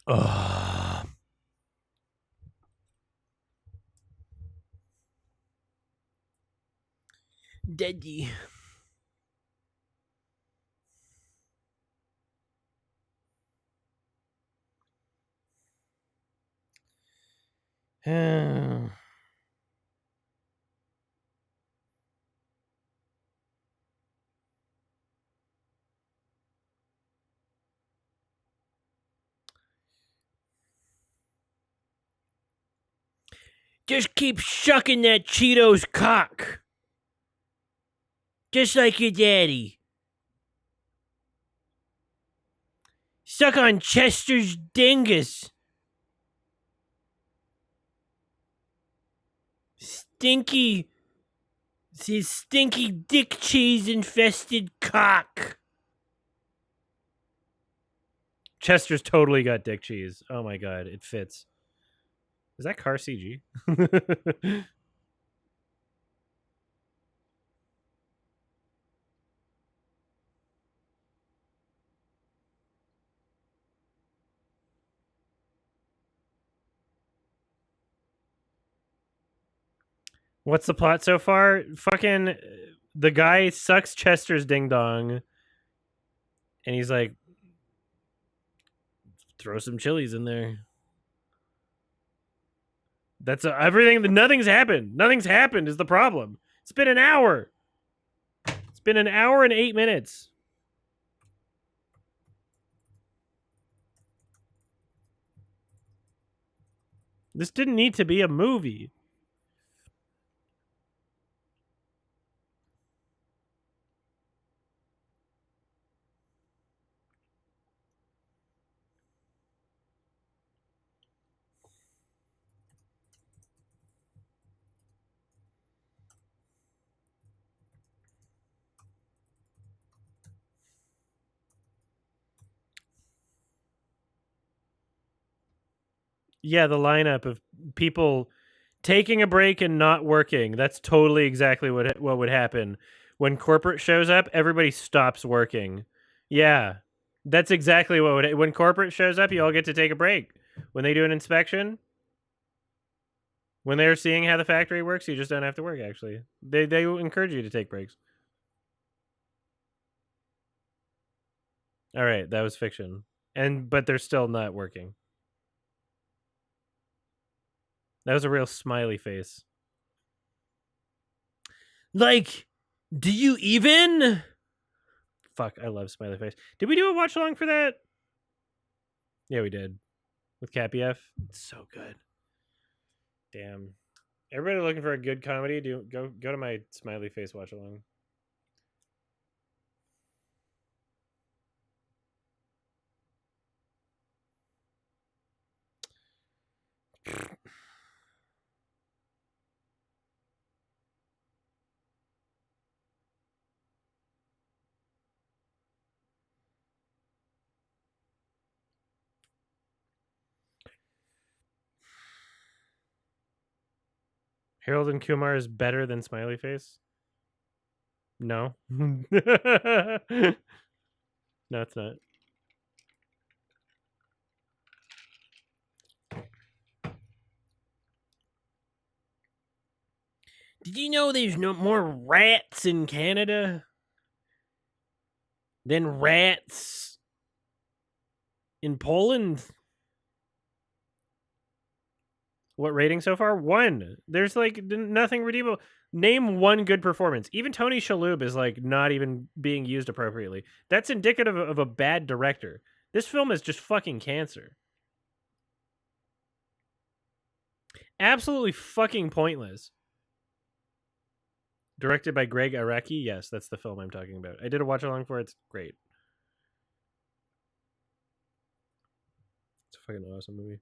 Ugh. Daddy. Just keep shucking that Cheeto's cock. Just like your daddy. Suck on Chester's dingus. Stinky. His stinky dick cheese infested cock. Chester's totally got dick cheese. Oh my god, it fits. Is that car CG? What's the plot so far? Fucking the guy sucks Chester's ding dong, and he's like, throw some chilies in there. That's everything. Nothing's happened. Nothing's happened is the problem. It's been an hour. It's been an hour and 8 minutes. This didn't need to be a movie. Yeah, the lineup of people taking a break and not working. That's totally exactly what would happen. When corporate shows up, everybody stops working. Yeah. That's exactly what would when corporate shows up, you all get to take a break. When they do an inspection, when they're seeing how the factory works, you just don't have to work actually. They encourage you to take breaks. All right, that was fiction. But they're still not working. That was a real smiley face. Like, do you even? Fuck, I love smiley face. Did we do a watch along for that? Yeah, we did. With Cappy F. It's so good. Damn. Everybody looking for a good comedy? Go to my smiley face watch along. Harold and Kumar is better than smiley face? No. No, it's not. Did you know there's no more rats in Canada than rats in Poland? What rating so far? 1. There's like nothing redeemable. Name one good performance. Even Tony Shalhoub is like not even being used appropriately. That's indicative of a bad director. This film is just fucking cancer. Absolutely fucking pointless. Directed by Greg Araki. Yes, that's the film I'm talking about. I did a watch along for it. It's great. It's a fucking awesome movie.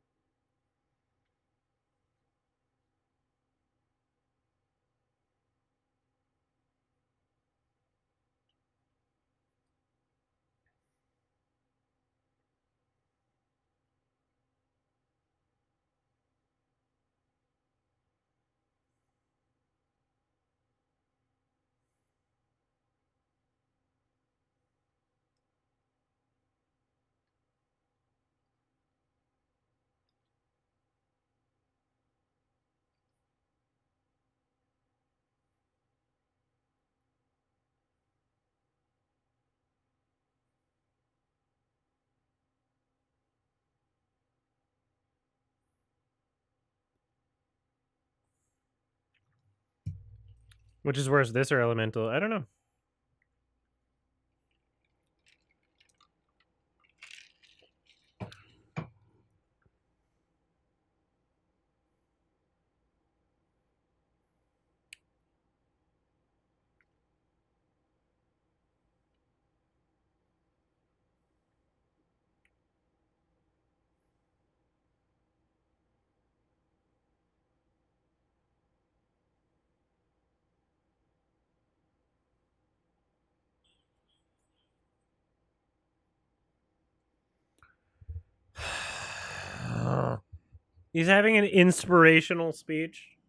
Which is worse, this or elemental? I don't know. He's having an inspirational speech.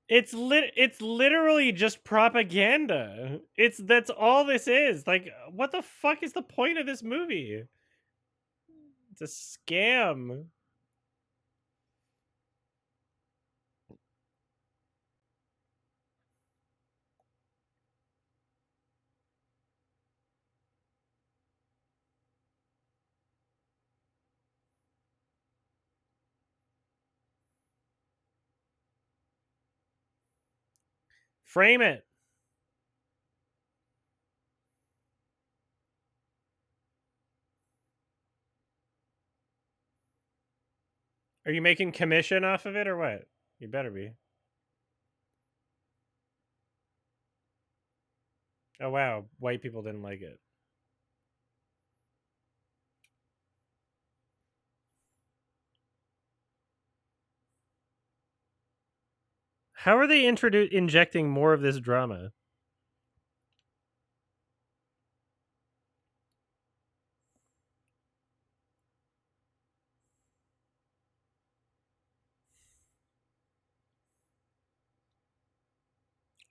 It's literally just propaganda. That's all this is. Like, what the fuck is the point of this movie? It's a scam. Frame it. Are you making commission off of it or what? You better be. Oh wow, white people didn't like it. How are they injecting more of this drama?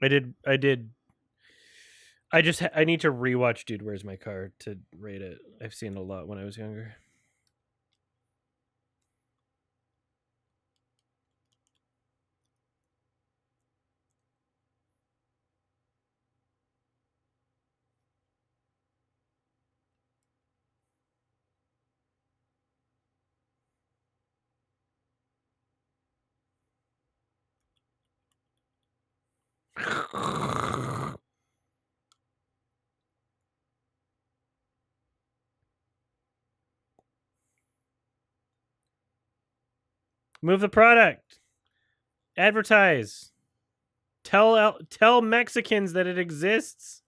I did. I need to rewatch Dude, Where's My Car to rate it. I've seen it a lot when I was younger. Move the product. Advertise. Tell Mexicans that it exists.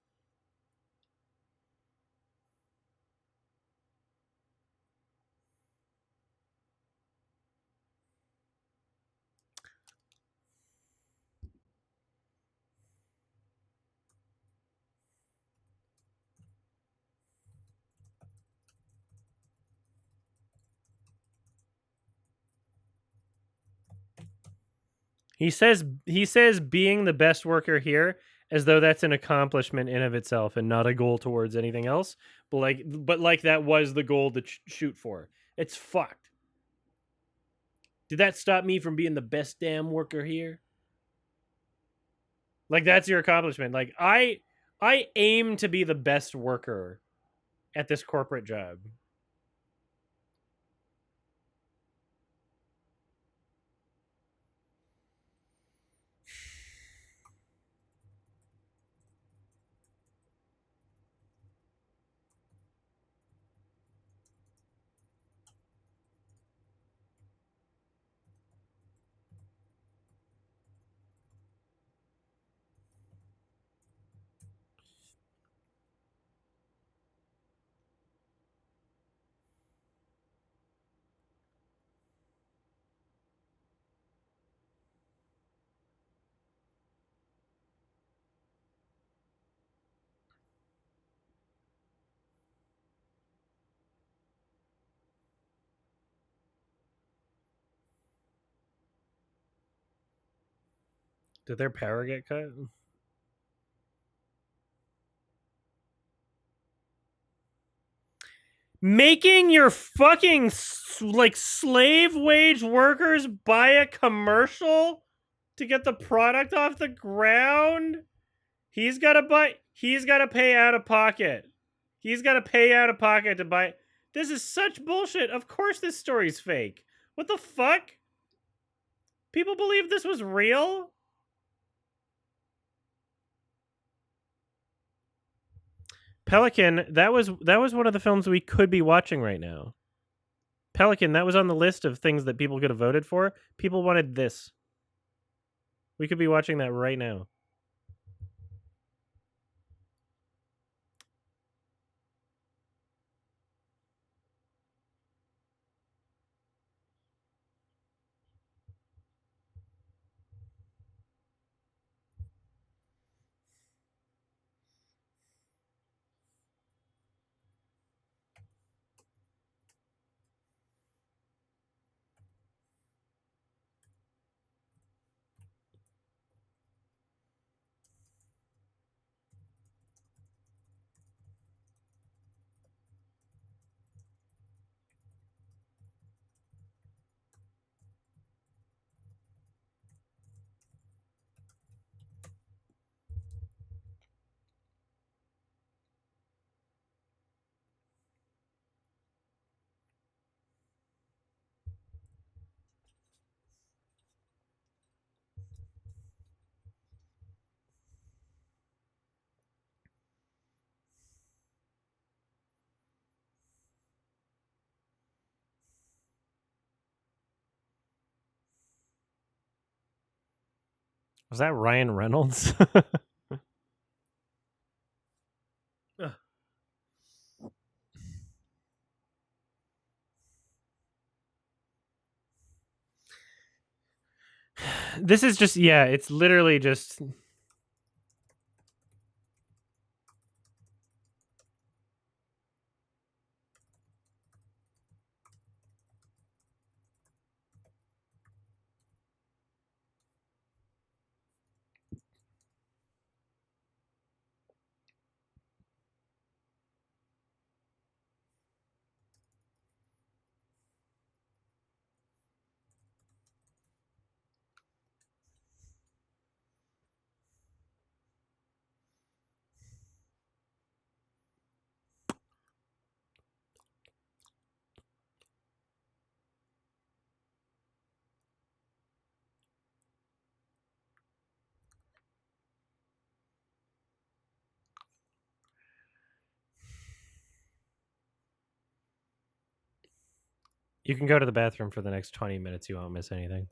He says being the best worker here as though that's an accomplishment in of itself and not a goal towards anything else. But like that was the goal to shoot for. It's fucked. Did that stop me from being the best damn worker here? Like that's your accomplishment. Like I aim to be the best worker at this corporate job. Did their power get cut? Making your fucking like slave wage workers buy a commercial to get the product off the ground? He's got to pay out of pocket. He's got to pay out of pocket to buy. This is such bullshit. Of course this story's fake. What the fuck? People believe this was real? Pelican, that was one of the films we could be watching right now. Pelican, that was on the list of things that people could have voted for. People wanted this. We could be watching that right now. Was that Ryan Reynolds? This is just, yeah, it's literally just. You can go to the bathroom for the next 20 minutes. You won't miss anything.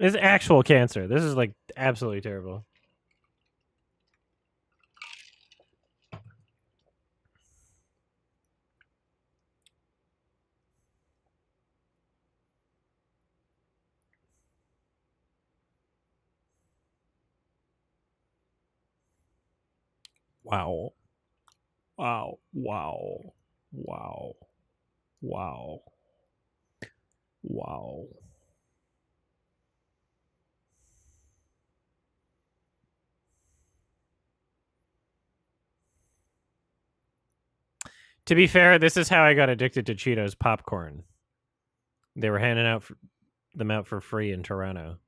It's actual cancer. This is like absolutely terrible. Wow. Wow. Wow. Wow. Wow. Wow. To be fair, this is how I got addicted to Cheetos popcorn. They were handing them out for free in Toronto.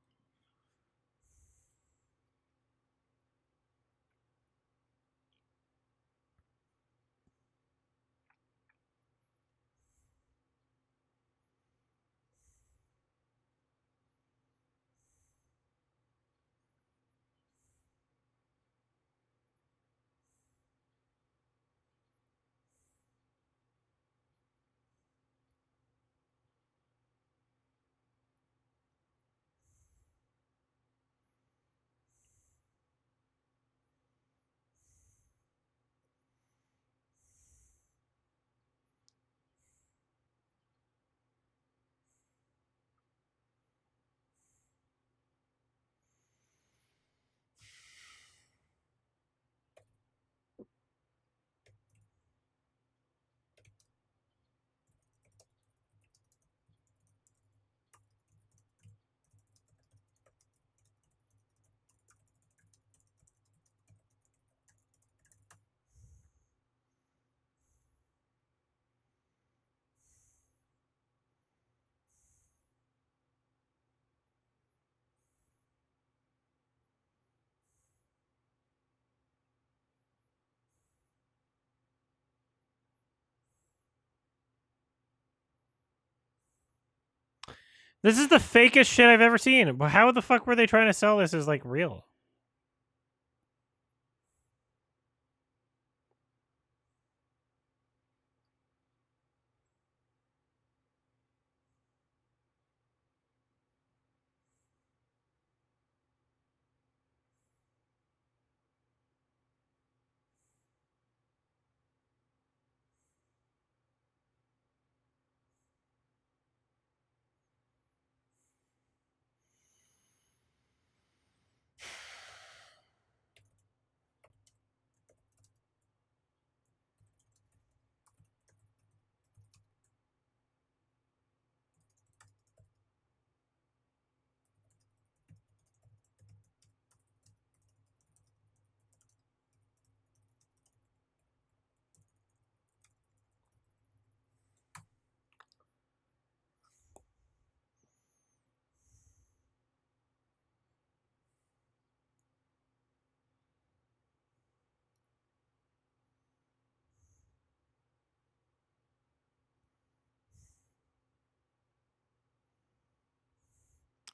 This is the fakest shit I've ever seen. How the fuck were they trying to sell this as like real?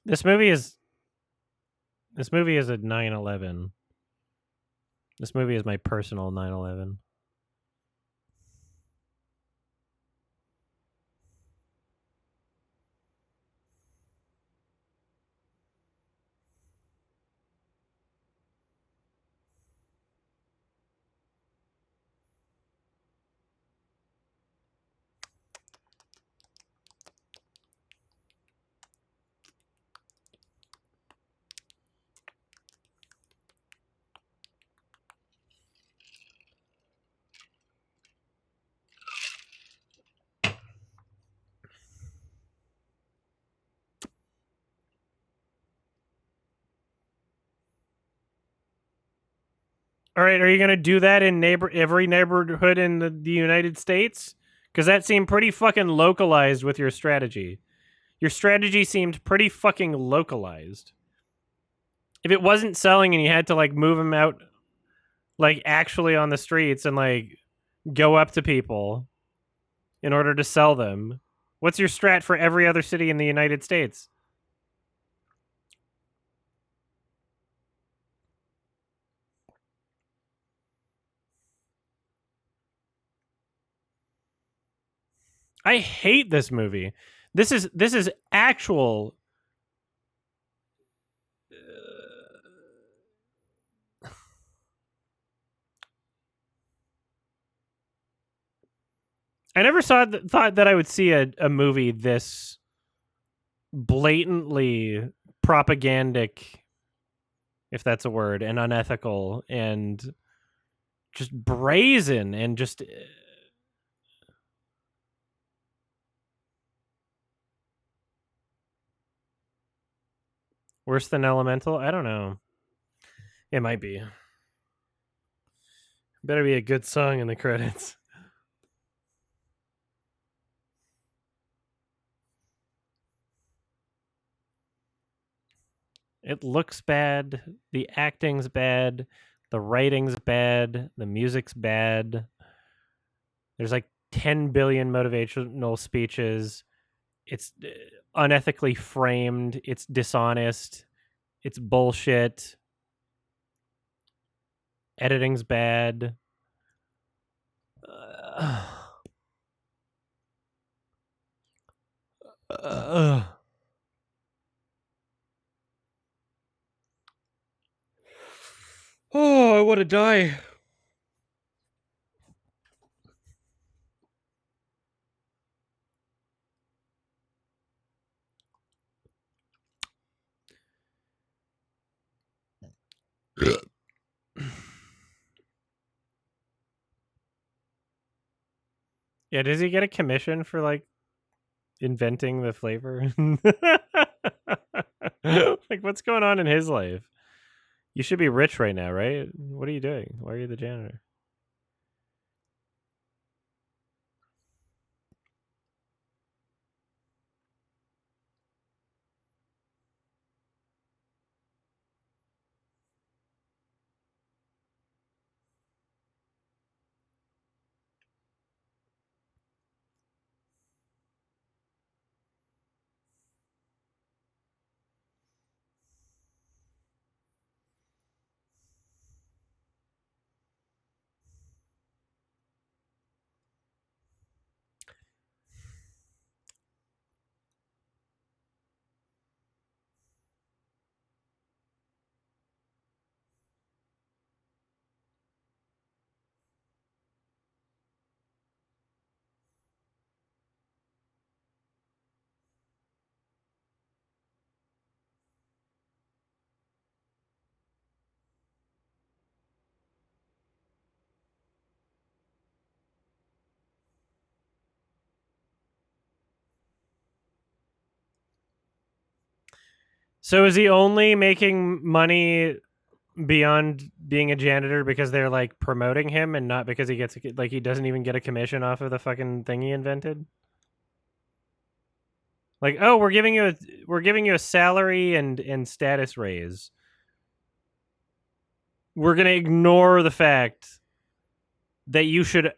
This movie is a 9/11. This movie is my personal 9/11. All right, are you going to do that in every neighborhood in the United States? Because that seemed pretty fucking localized with your strategy. Your strategy seemed pretty fucking localized. If it wasn't selling and you had to like move them out, like actually on the streets and like go up to people in order to sell them, what's your strat for every other city in the United States? I hate this movie. This is actual. I never thought that I would see a movie this blatantly propagandic, if that's a word, and unethical and just brazen and just worse than Elemental. I don't know. It might be. Better be a good song in the credits. It looks bad. The acting's bad. The writing's bad. The music's bad. There's like 10 billion motivational speeches. It's unethically framed. It's dishonest. It's bullshit. Editing's bad. Oh, I want to die. Yeah, does he get a commission for like inventing the flavor? Like, what's going on in his life? You should be rich right now, right? What are you doing? Why are you the janitor? So is he only making money beyond being a janitor because they're like promoting him and not because he gets like he doesn't even get a commission off of the fucking thing he invented? Like, oh, we're giving you a salary and status raise. We're going to ignore the fact that you should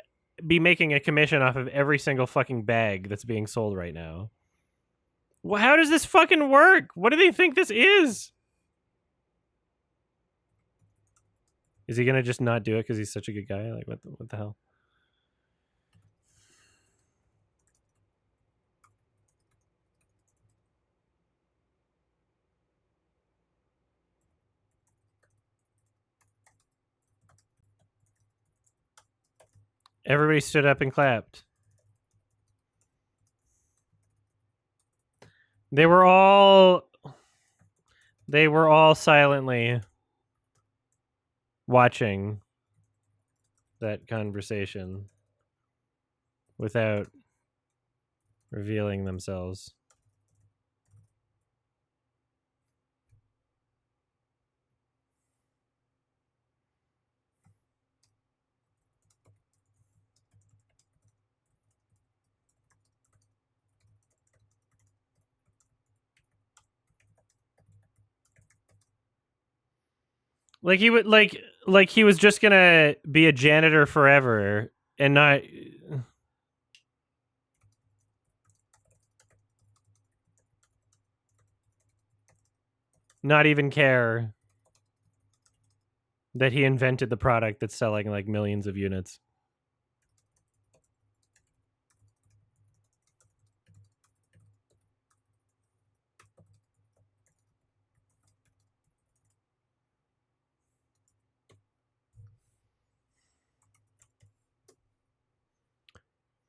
be making a commission off of every single fucking bag that's being sold right now. Well, how does this fucking work? What do they think this is? Is he gonna just not do it because he's such a good guy? Like, what the hell? Everybody stood up and clapped. They were all silently watching that conversation without revealing themselves. Like he would like he was just gonna be a janitor forever and not even care that he invented the product that's selling like millions of units.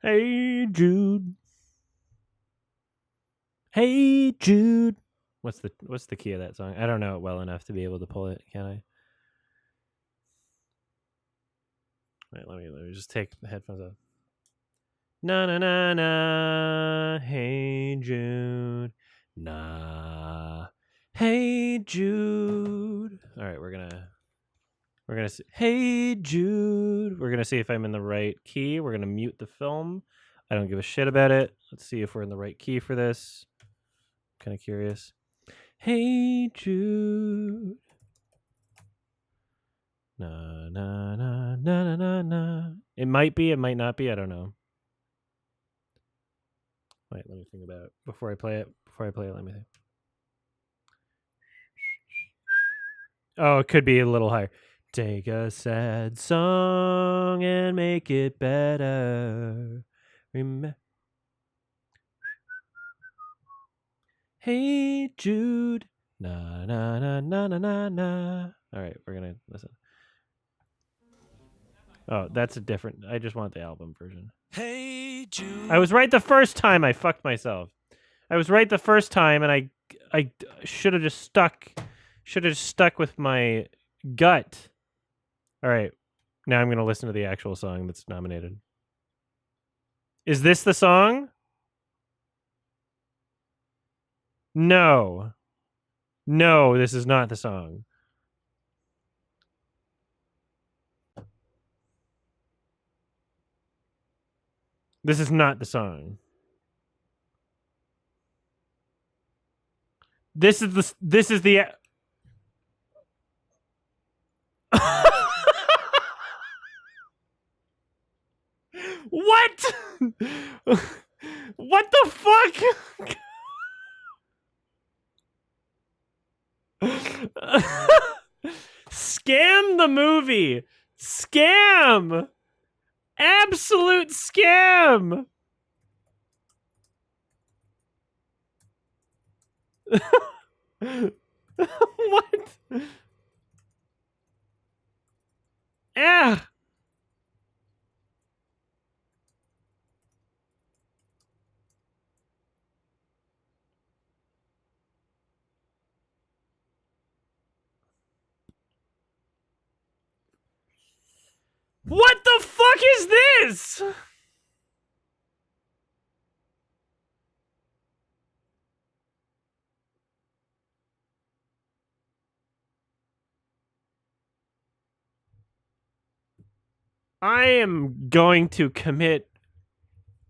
Hey Jude. Hey Jude. What's the key of that song? I don't know it well enough to be able to pull it, can I? Wait, let me just take the headphones off. Na na na na. Hey Jude. Nah. Hey Jude. All right, we're gonna see. Hey Jude. We're gonna see if I'm in the right key. We're gonna mute the film. I don't give a shit about it. Let's see if we're in the right key for this. Kind of curious. Hey Jude. Na na na na na na na. It might be. It might not be. I don't know. Wait, let me think about it before I play it. Let me think. Oh, it could be a little higher. Take a sad song and make it better. Hey Jude. Na na na na na na na. All right, we're gonna listen. Oh, that's a different. I just want the album version. Hey Jude. I was right the first time. I fucked myself. I was right the first time, and I should have just stuck with my gut. All right, now I'm gonna listen to the actual song that's nominated. Is this the song? No, this is not the song. This is not the song. This is the What? What the fuck? Scam the movie. Scam. Absolute scam. What? Yeah. What the fuck is this? I am going to commit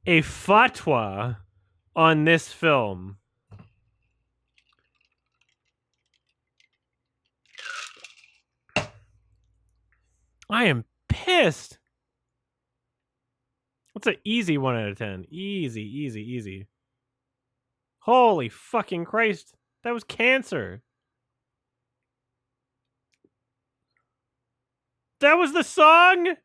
a fatwa on this film. I am pissed. What's an easy 1 out of 10? Easy, easy, easy. Holy fucking Christ. That was cancer. That was the song?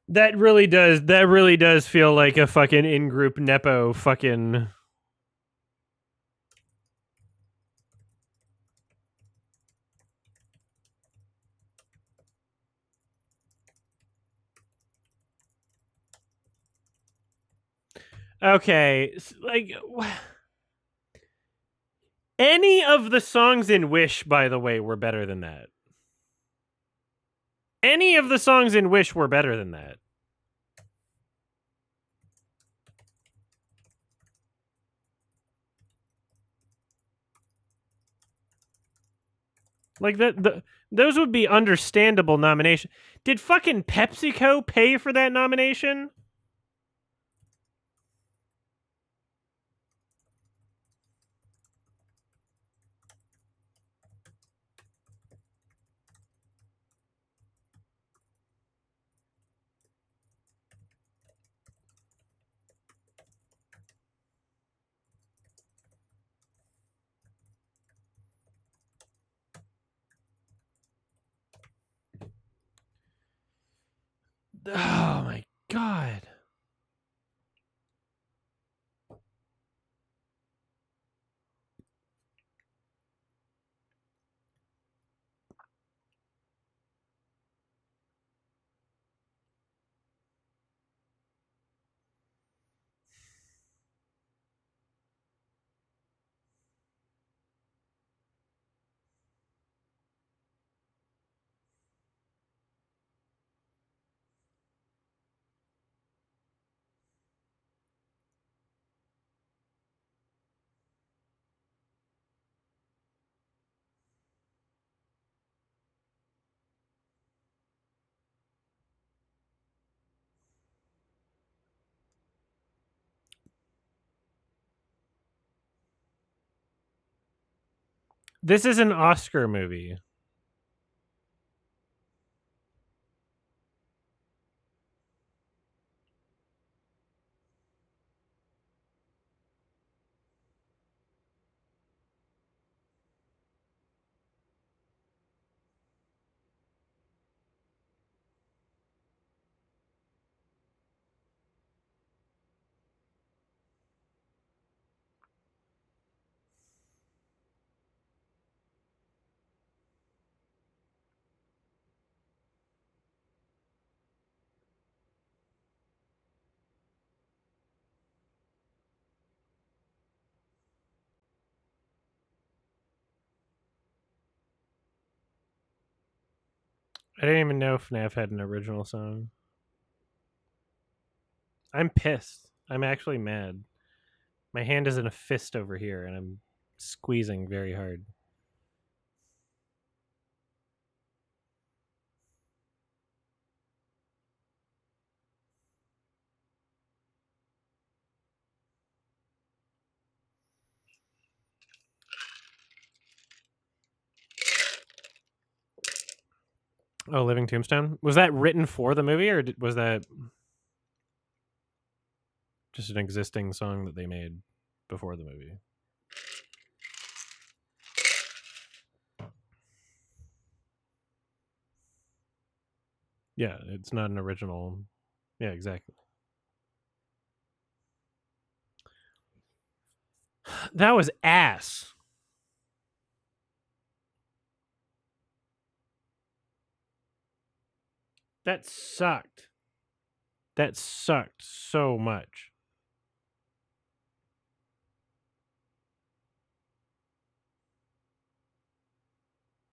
That really does feel like a fucking in-group Nepo fucking... Okay, like... Any of the songs in Wish, by the way, were better than that. Any of the songs in Wish were better than that. Like, those would be understandable nomination. Did fucking PepsiCo pay for that nomination? Oh my god. This is an Oscar movie. I didn't even know FNAF had an original song. I'm pissed. I'm actually mad. My hand is in a fist over here, and I'm squeezing very hard. Oh, Living Tombstone? Was that written for the movie, or was that just an existing song that they made before the movie? Yeah, it's not an original. Yeah, exactly. That was ass. That sucked. That sucked so much.